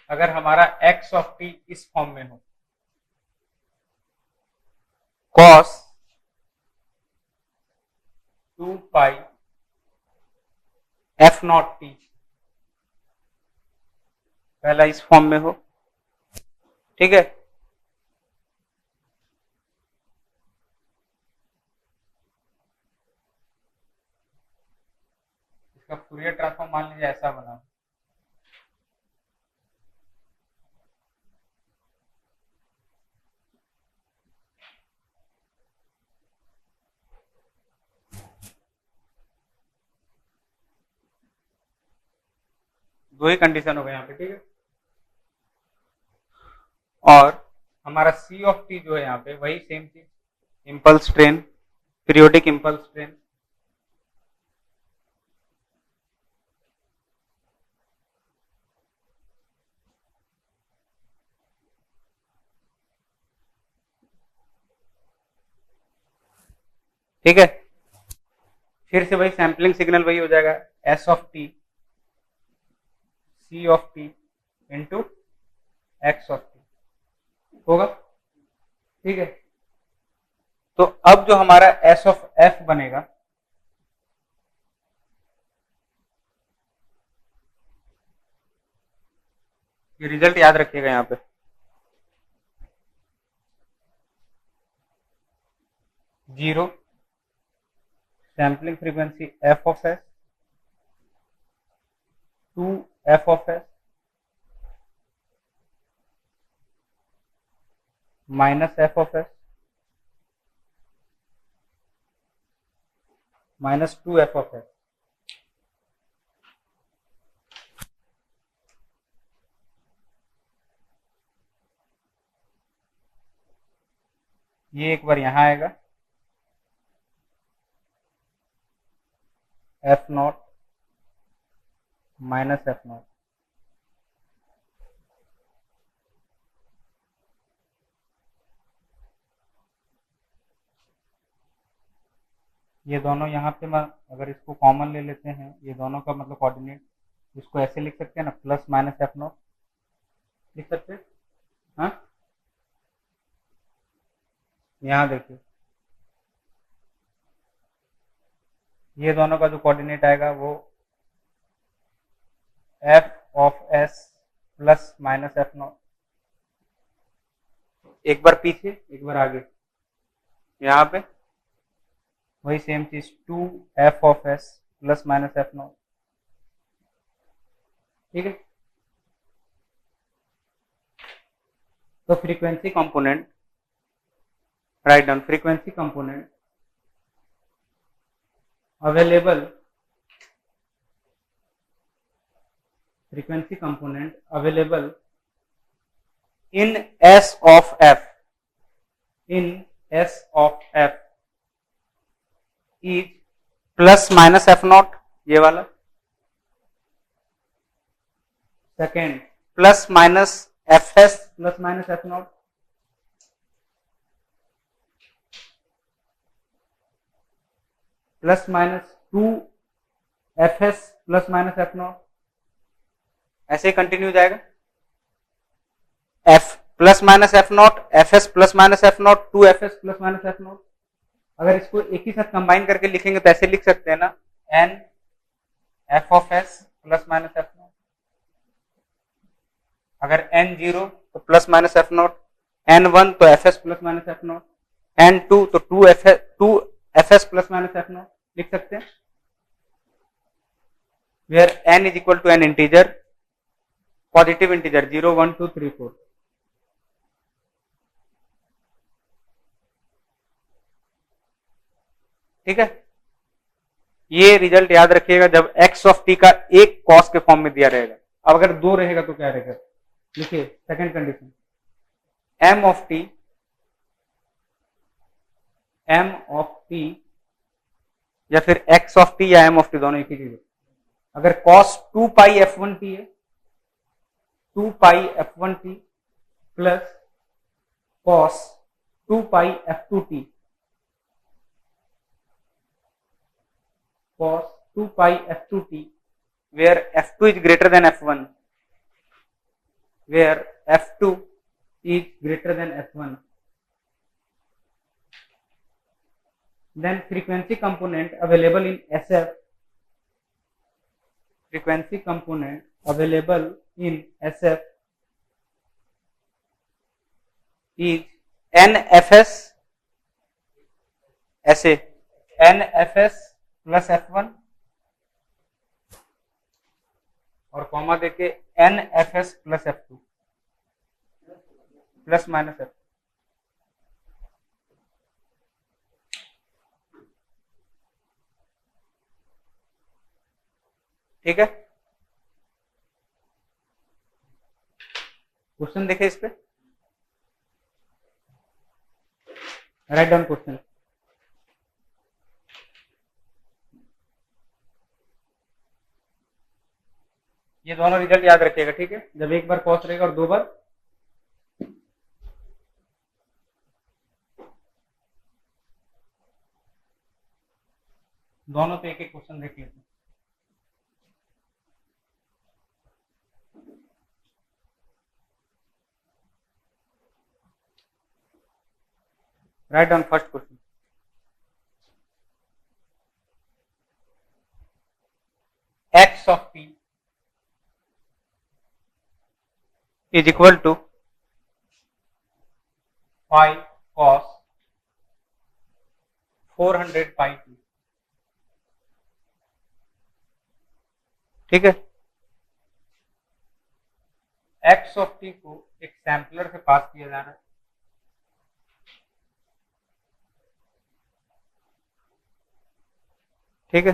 अगर हमारा x ऑफ t इस फॉर्म में हो, cos 2 pi f not t, पहला इस फॉर्म में हो। ठीक है, इसका फूरियर ट्रांसफॉर्म मान लीजिए ऐसा बना, दो ही कंडीशन हो गए यहाँ पे। ठीक है, और हमारा सी ऑफ टी जो है यहाँ पे वही सेम चीज, impulse train, periodic impulse train. ठीक है, फिर से वही सैंपलिंग सिग्नल वही हो जाएगा, S of T C of T into X of T होगा। ठीक है, तो अब जो हमारा एस ऑफ एफ बनेगा, ये रिजल्ट याद रखिएगा यहाँ पे, 0 sampling frequency F of S, 2 F of S minus F of S minus 2 F of S. ये एक बार यहां आएगा F not minus F not, ये दोनों यहाँ पे अगर इसको कॉमन ले लेते हैं, ये दोनों का मतलब कोऑर्डिनेट, इसको ऐसे लिख सकते हैं ना, प्लस माइनस एफ नॉट लिख सकते हैं। हाँ, यहाँ देखिए ये दोनों का जो कोऑर्डिनेट आएगा वो F of S plus minus F not, एक बार पीछे एक बार आगे, यहाँ पे वही सेम चीज 2f of s plus minus F not. ठीक है, तो frequency component, write down frequency component available, frequency component available in S of f, in S of f is plus minus f naught, ये वाला second plus minus F S plus minus F not, plus minus 2 F S plus minus F not, ऐसे ही कंटिन्यू जाएगा, F plus minus F not, F S plus minus F not, 2 F S plus minus F naught. अगर इसको एक ही साथ कंबाइन करके लिखेंगे तो ऐसे लिख सकते हैं ना, N F of S plus minus F naught, अगर एन 0 तो plus minus F naught, N 1 तो F S plus minus F naught, N 2 तो 2 F S plus minus F naught लिख सकते हैं, where N is equal to N integer, positive integer 0 1 2 3 4। ठीक है, ये रिजल्ट याद रखिएगा जब x ऑफ t का एक कॉस के फॉर्म में दिया रहेगा। अब अगर 2 रहेगा तो क्या रहेगा, लिखिए second condition, m of t या फिर x ऑफ t या m ऑफ t, दोनों एक ही चीज है। अगर cos 2 पाई f1t है, 2 पाई f1t plus cos 2 pi f2t, cos 2 pi f2t, where f2 is greater than f1, where f2 is greater than f1, then frequency component available in SF, frequency component available in SF is nfs, ऐसे nfs प्लस f1 और कॉमा देके nfs plus f2 plus minus f। ठीक है, क्वेश्चन देखे इस पे, राइट डाउन क्वेश्चन। ये दोनों रिजल्ट याद रखिएगा। ठीक है, जब एक बार कॉस रहेगा और 2 बार दोनों पे एक एक क्वेश्चन देख लेते हैं। Write down first question, x of t is equal to pi cos 400 pi t। ठीक है, x of t को एक सैम्पलर से पास किया जा रहा है, ठीक है,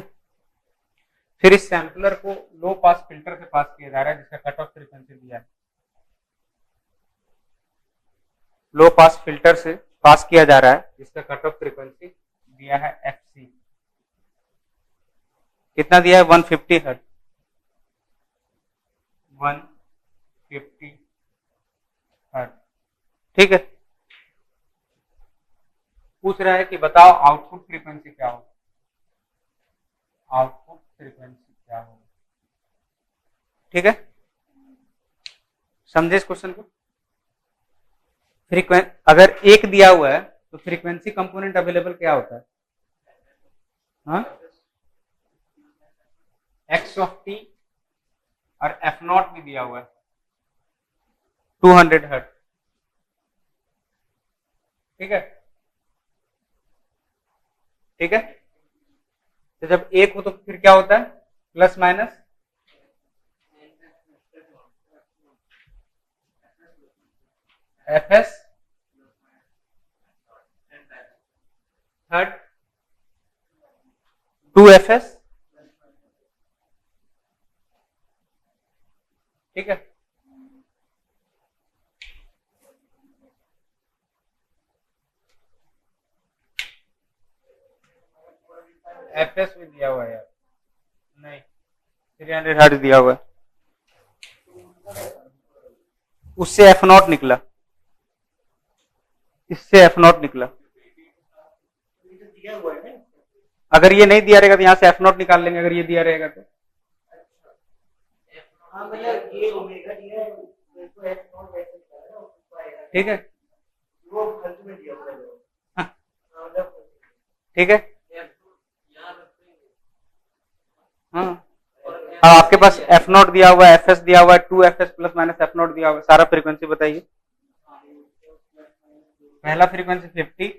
फिर इस सैम्पलर को लो पास फिल्टर से पास किया जा रहा है जिसका कट ऑफ फ्रीक्वेंसी दिया है, लो पास फिल्टर से पास किया जा रहा है जिसका कट ऑफ फ्रीक्वेंसी दिया है एफसी, कितना दिया है 150 हर्ट्ज, 150 हर्ट्ज। ठीक है, पूछ रहा है कि बताओ आउटपुट फ्रीक्वेंसी क्या होगा, आउटपुट फ्रीक्वेंसी क्या होगा। ठीक है, समझे इस क्वेश्चन को। फ्रीक्वेंसी अगर एक दिया हुआ है तो फ्रीक्वेंसी कंपोनेंट अवेलेबल क्या होता है, हाँ, एक्स ऑफ टी, और एफ नॉट भी दिया हुआ है 200 हर्ट्ज। ठीक है, ठीक है, तो जब एक हो तो फिर क्या होता है, plus minus F S third 2 FS। ठीक है, FS भी दिया हुआ है यार, नहीं 300 हर्ट्ज दिया हुआ है, उससे एफ नॉट निकला, इससे एफ नॉट निकला। दिया हुआ है ना, अगर ये नहीं दिया रहेगा तो यहां से एफ नॉट निकाल लेंगे, अगर ये दिया रहेगा तो। हाँ मतलब ये ओमेगा दिया है तो इसको एफ नॉट वैसे निकाला है, उसको आएगा। ठीक है, वो फालतू में दिया हुआ है हाँ, मतलब ठीक है, यहाँ रखेंगे हाँ, और अब आपके पास एफ नॉट दिया हुआ है, एफ एस दिया हुआ है, 2 FS plus minus F not दिया हुआ है, सारा फ्रीक्वेंसी बताइए। पहला फ्रीक्वेंसी 50,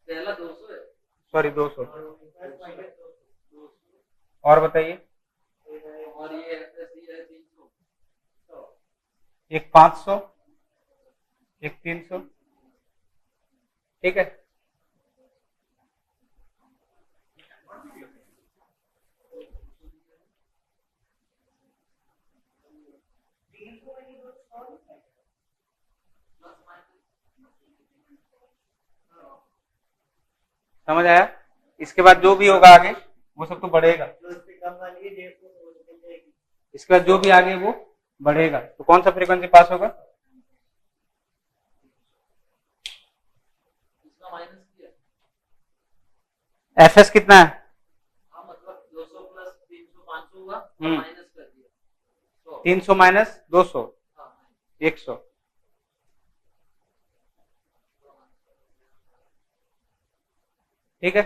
पहला 200 है सॉरी 200, और बताइए। और ये FSC है 300। एक 500, एक 300। ठीक है, समझ आया। इसके बाद जो भी होगा आगे वो सब तो बढ़ेगा, जो इससे कम वाली है 150 वो निकल जाएगी। इसके बाद जो भी आगे वो बढ़ेगा, तो कौन सा फ्रीक्वेंसी पास होगा, इसका माइनस किया, एफ एस कितना है, हाँ मतलब 200 प्लस 300 500 हुआ, हम्म। माइनस कर दिया 100। 300 माइनस 200 हाँ 100। ठीक है,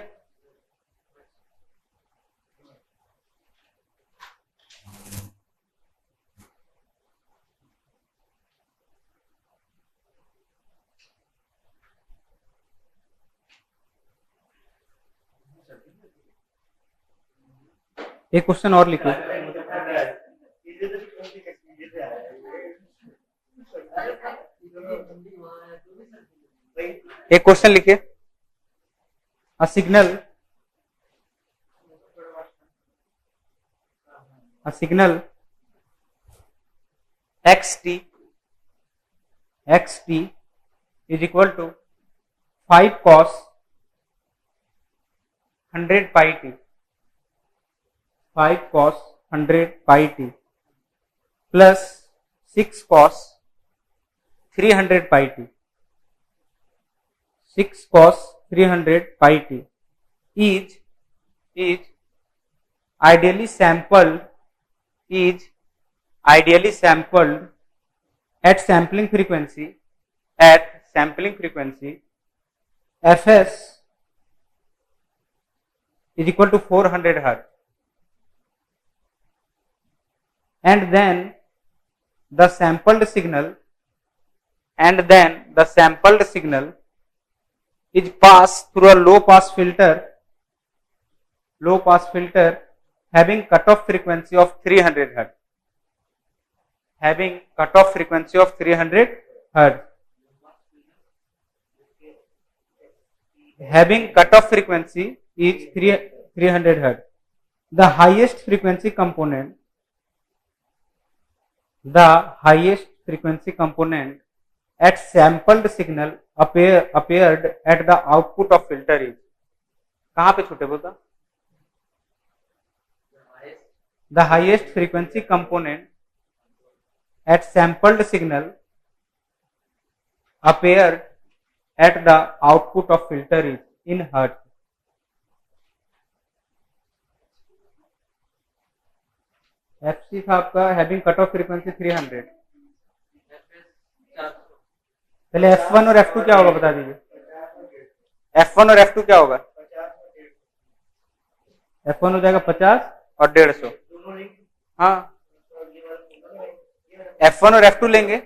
एक क्वेश्चन और लिखो, इधर से कौन सी कश्मीर से आया है एक क्वेश्चन लिखिए। A signal xt is equal to 5 cos 100 pi t, 5 cos 100 pi t plus 6 cos 300 pi t, 6 cos 300 pi t is ideally sampled at sampling frequency fs is equal to 400 hertz, and then the sampled signal is passed through a low pass filter having cutoff frequency of 300 hertz, having cutoff frequency is 300 hertz. The highest frequency component at sampled signal appeared at the output of filter is, कहां पे छूटे बोलता, the highest frequency component at sampled signal appeared at the output of filter is in hertz. FC था आपका having cutoff frequency 300. पहले F1 और F2 क्या होगा बता दीजिए. F1 और F2 क्या होगा. F1 हो जाएगा 50 और 150. हाँ, F1 और F2 लेंगे.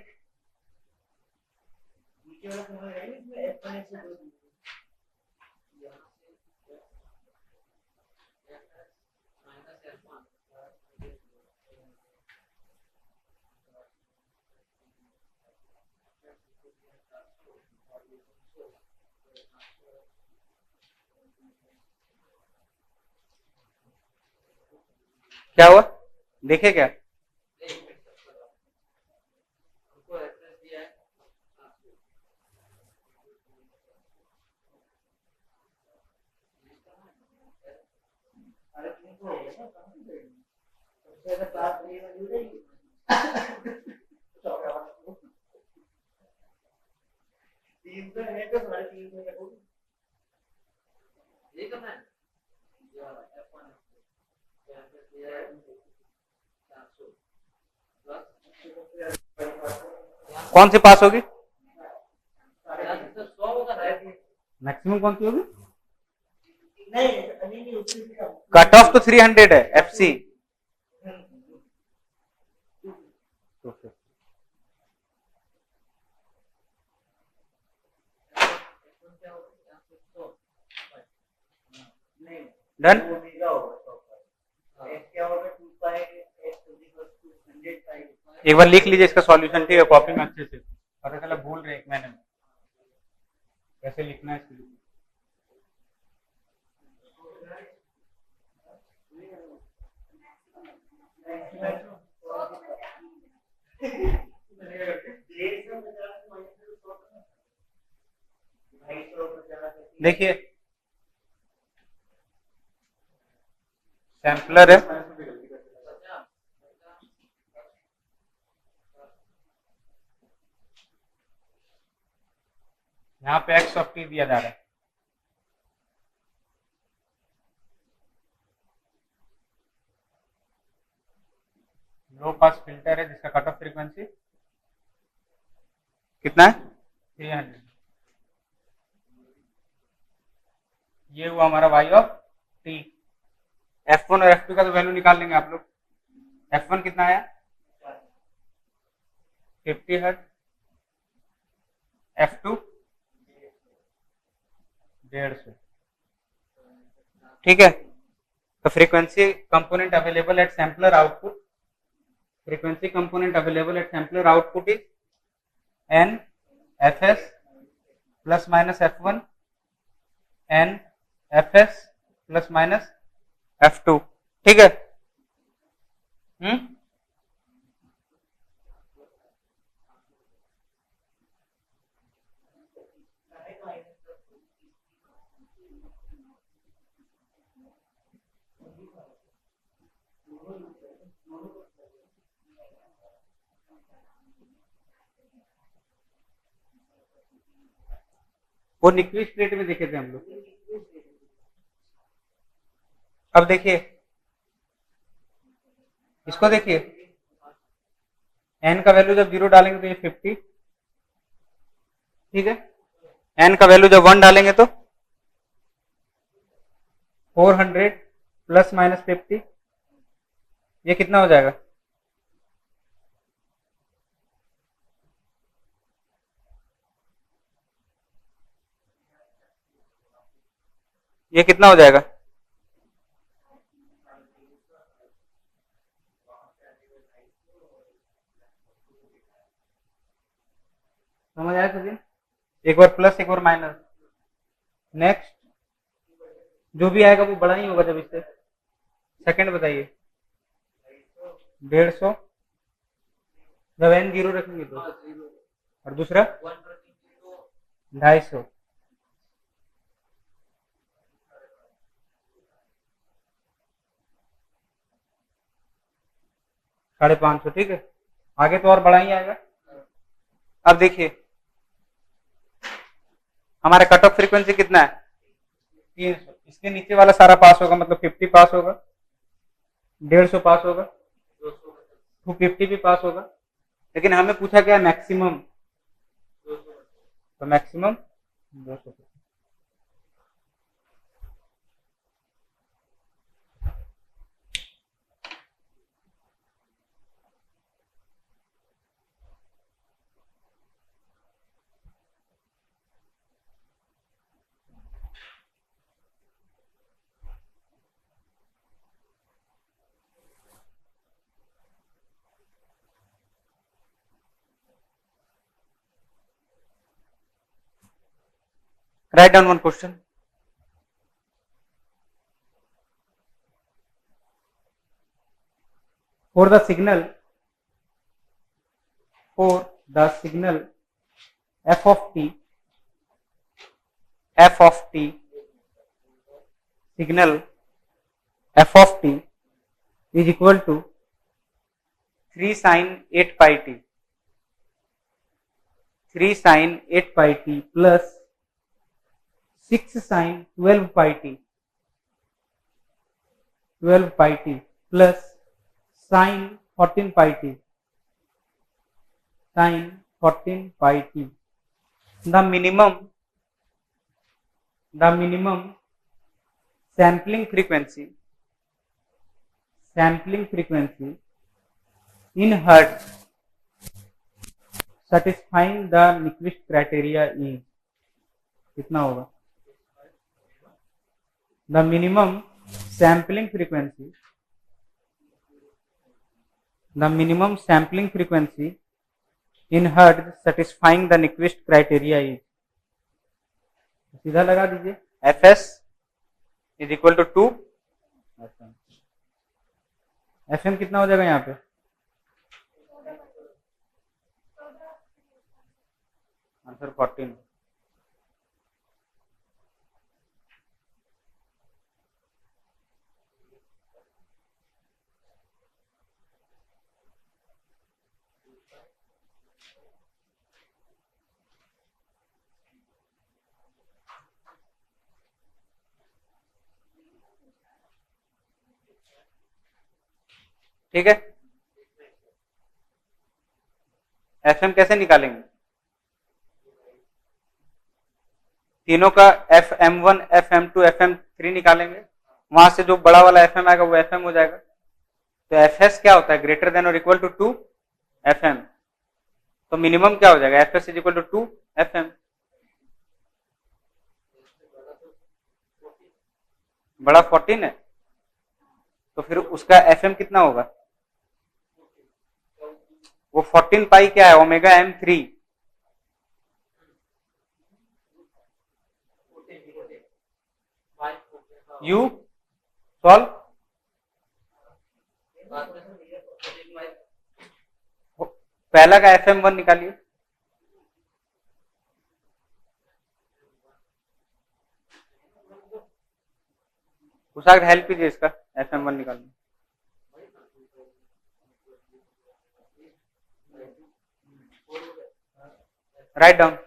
क्या हुआ देखे क्या. कौन सी पास होगी, मैक्सिमम कौन सी होगी. कट ऑफ तो 300 है एफसी. डन. एक बार लिख लीजिए इसका सॉल्यूशन, ठीक है, कॉपी में अच्छे से. पता चला भूल रहे एक महीने में कैसे लिखना है इसके लिए. देखिए सैम्पलर है, यहाँ पे एक्स ऑफ टी दिया जा रहा है. लो पास फिल्टर है जिसका कट ऑफ फ्रीक्वेंसी कितना है 300. ये हुआ हमारा वाई ऑफ टी. F1 और F2 का तो वैल्यू निकाल लेंगे आप लोग. F1 कितना आया 50 हर्ट्ज, F2 150. ठीक है. तो frequency component available at sampler output, frequency component available at sampler output is N Fs plus minus F1 N Fs plus minus F2. ठीक है. वो निक्विस्ट प्लेट में देखे थे हम लोग. अब देखिए इसको, देखिए n का वैल्यू जब 0 डालेंगे तो ये 50. ठीक है. n का वैल्यू जब 1 डालेंगे तो 400 प्लस माइनस 50. ये कितना हो जाएगा, ये कितना हो जाएगा, समझ आया सभी. एक बार प्लस एक बार माइनस. नेक्स्ट जो भी आएगा वो बड़ा ही होगा जब इससे. सेकंड बताइए 150 जब n 0 रखेंगे तो, और दूसरा 1 250, 550, ठीक है। आगे तो और बढ़ा ही आएगा। अब देखिए हमारा कट ऑफ फ्रीक्वेंसी कितना है 300, इसके नीचे वाला सारा पास होगा, मतलब 50 पास होगा, 150 पास होगा, 250 भी पास होगा, लेकिन हमें पूछा गया मैक्सिमम, तो maximum 200। Write down one question. For the signal f of t, signal f of t is equal to 3 sin 8 pi t, 3 sin 8 pi t plus 6 sin 12 pi t, 12 pi t plus sin 14 pi t, sin 14 pi t. The minimum sampling frequency in hertz satisfying the Nyquist criteria is कितना होगा? The minimum sampling frequency in hertz satisfying the Nyquist criteria is, सीधा लगा दीजिए, fs is equal to 2 fm कितना हो जाएगा यहाँ पे? आंसर 14। ठीक है, fm कैसे निकालेंगे? तीनों का fm1, fm2, fm3 निकालेंगे, वहां से जो बड़ा वाला fm आएगा वो fm हो जाएगा। तो fs क्या होता है? ग्रेटर देन और इक्वल टू 2 fm। तो मिनिमम क्या हो जाएगा? fs is equal to 2 fm। बड़ा 14 है, तो फिर उसका fm कितना होगा? वो 14 पाई क्या है? Omega m3। यू सॉल्व, पहला का fm1 निकालिए, उषा हेल्प कीजिए इसका fm1 निकालने। राइट डाउन,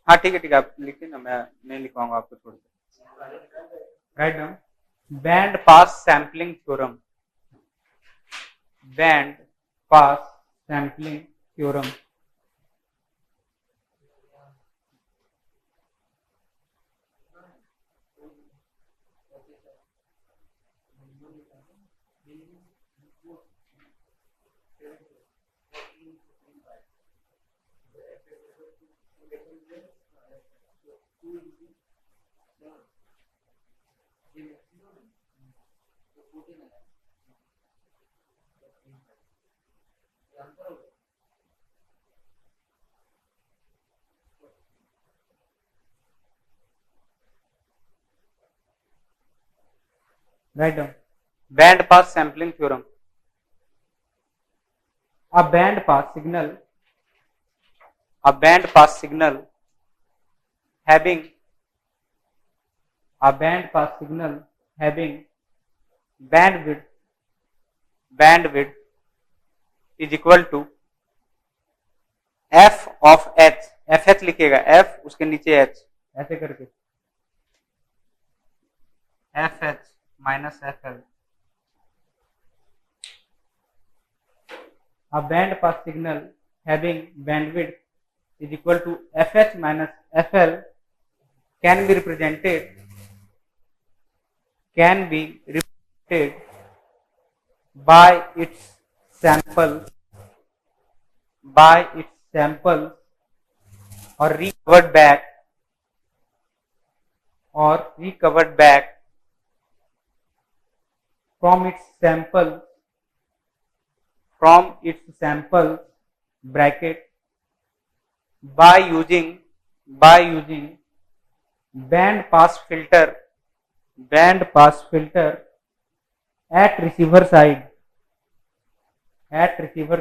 हाँ ठीक है आप लिखिए ना, मैं नहीं लिखवाऊंगा आपको छोड़ के। Write down band pass sampling theorem, band pass sampling theorem. Write down band pass sampling theorem. A band pass signal a band pass signal having bandwidth is equal to f of h, fh लिखेगा, f उसके नीचे h ऐसे करके, fh minus fl. A band pass signal having bandwidth is equal to fh minus fl can be represented by its sample or recovered back from its sample bracket by using band pass filter at receiver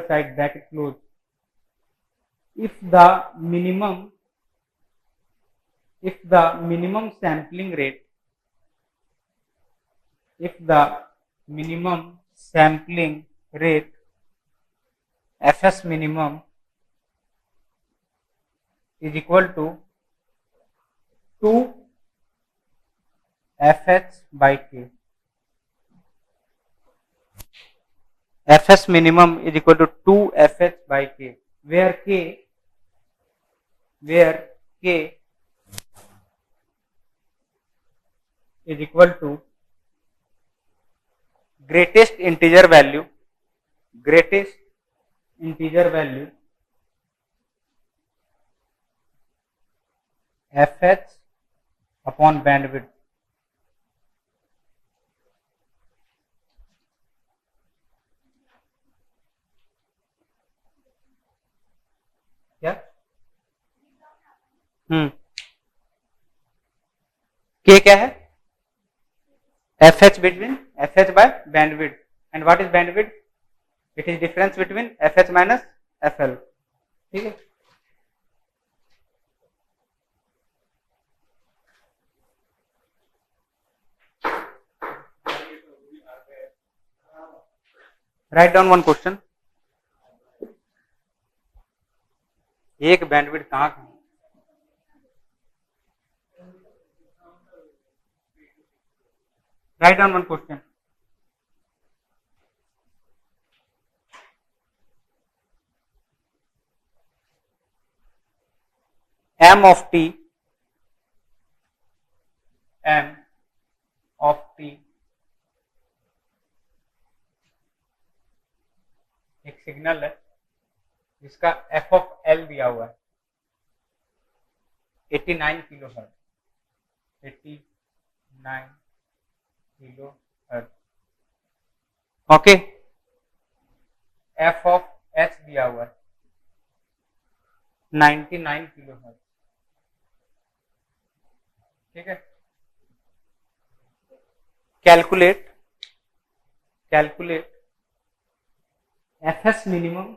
side bracket close. If the minimum sampling rate fs minimum is equal to 2 fh by k. Fs minimum is equal to 2 fh by k, where k is equal to greatest integer value fh upon bandwidth. क्या k क्या है? fh between fh by bandwidth. And what is bandwidth? It is difference between fh minus fl. ठीक है. Write down one question. एक बैंडविड्थ कहाँ है? Write down one question. m of t एक सिग्नल है जिसका f of l दिया हुआ है 89 kilo hertz, 89 kilo hertz. Okay, f of h दिया हुआ है 99 किलो हर्ट्ज. ठीक है. Calculate fs minimum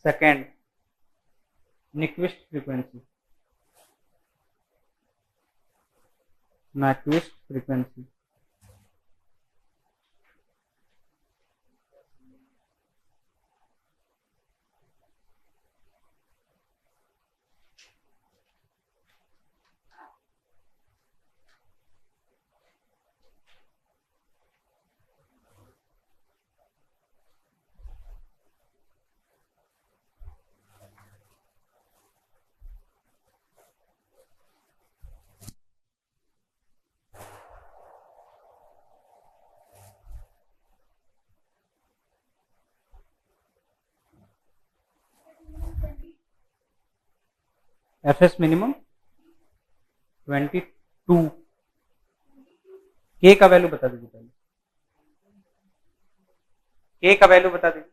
second Nyquist frequency. fs minimum 22. k का वैल्यू बता दीजिए पहले. k का वैल्यू बता दीजिए.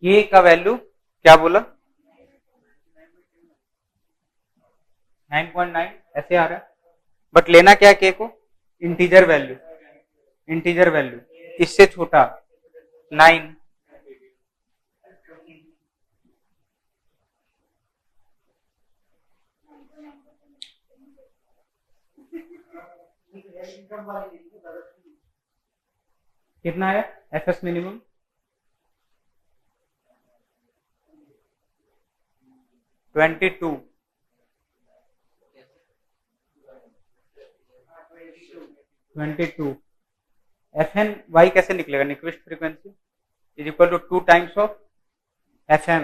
k का वैल्यू क्या बोला? 9.9 ऐसे आ रहा है. बट लेना क्या k को? Integer value. इंटीजर वैल्यू, इससे छोटा 9, कितना है FS minimum? 22। 22 F N Y कैसे निकलेगा? Nyquist frequency is equal to 2 times of F M.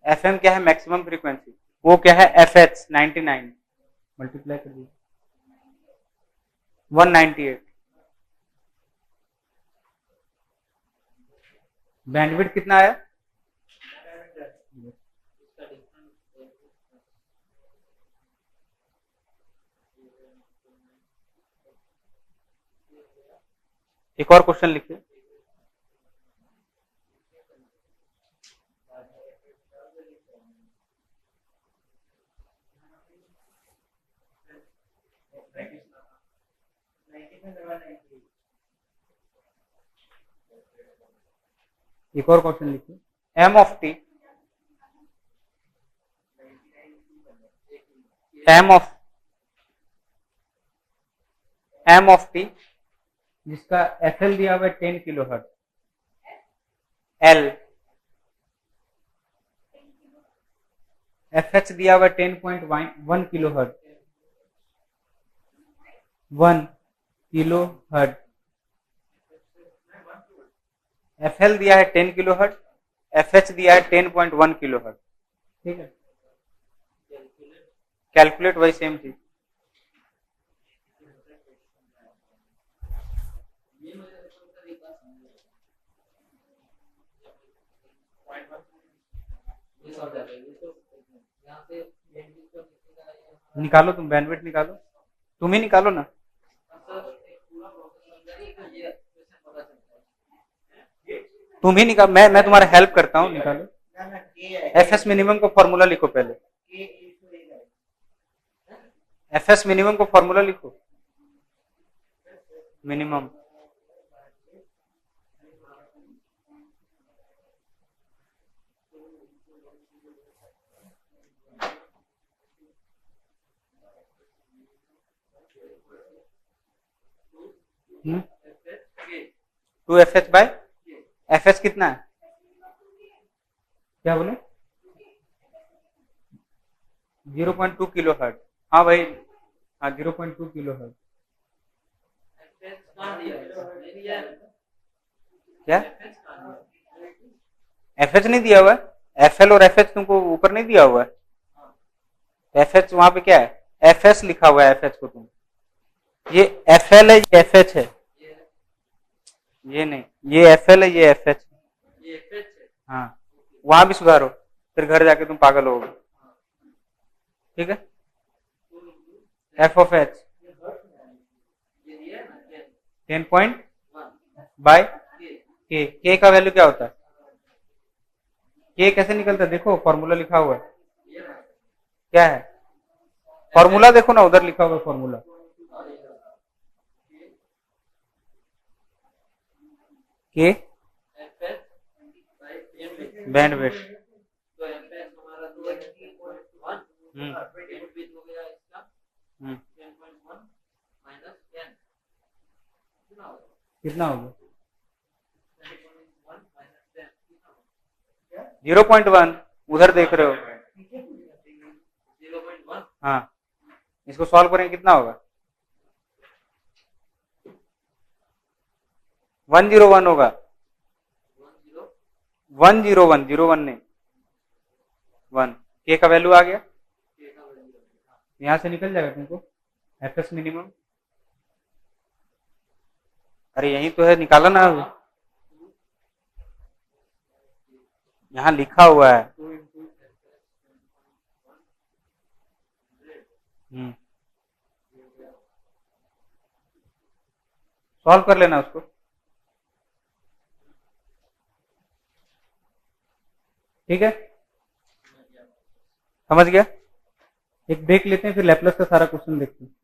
F M क्या है? Maximum frequency. वो क्या है? एफ एच 99 मल्टीप्लाई कर दीजिए 198। बैंडविड्थ कितना है? एक और क्वेश्चन लिखिए। एक और क्वेश्चन लिखिए। M of T, M of T जिसका एफ एल दिया हुआ है 10 kilohertz, L F H दिया हुआ है 10.1 kilohertz, 1 kilohertz, F L दिया है 10 किलो हर्ट, एफ एच दिया है 10.1 किलो हर्ट। ठीक है, कैलकुलेट वही सेम चीज। निकालो तुम, बैंडविड्थ निकालो, तुम ही निकालो ना। तुम ही निकाल, मैं तुम्हारा हेल्प करता हूँ, निकालो। एफ एस मिनिमम को फॉर्मूला लिखो पहले, एफ एस मिनिमम को फॉर्मूला लिखो। Minimum two F H by F H कितना है? क्या बोले? 0.2 किलो हर्ट। हाँ भाई, हाँ 0.2 किलो हर्ट। क्या एफ एच नहीं दिया हुआ है? एफ एल और एफ एच तुमको ऊपर नहीं दिया हुआ है? एफ एच वहां पे क्या है? एफ एस लिखा हुआ है एफ एच को। तुम ये एफ एल है, ये एफ एच है, ये नहीं, ये एफ एल है, ये एफ एच। हाँ, वहां भी सुधारो, फिर घर जाके तुम पागल होगे। ठीक है, F of H 10 point by के का वैल्यू क्या होता है? के कैसे निकलता है? देखो फॉर्मूला लिखा हुआ है, क्या है फॉर्मूला? देखो ना, उधर लिखा हुआ है फॉर्मूला। के बैंडविड्थ, कितना होगा? 0.1 उधर देख रहे हो? हाँ, इसको सॉल्व करेंगे कितना होगा? 101 होगा। 101 नहीं 1। के का वैल्यू आ गया, यहां से निकल जाएगा तुमको एफ एस मिनिमम। अरे यही तो है, निकाला ना, यहाँ लिखा हुआ है। सॉल्व कर लेना उसको। ठीक है, समझ गया? एक ब्रेक लेते हैं, फिर लैपलेस का सारा क्वेश्चन देखते हैं।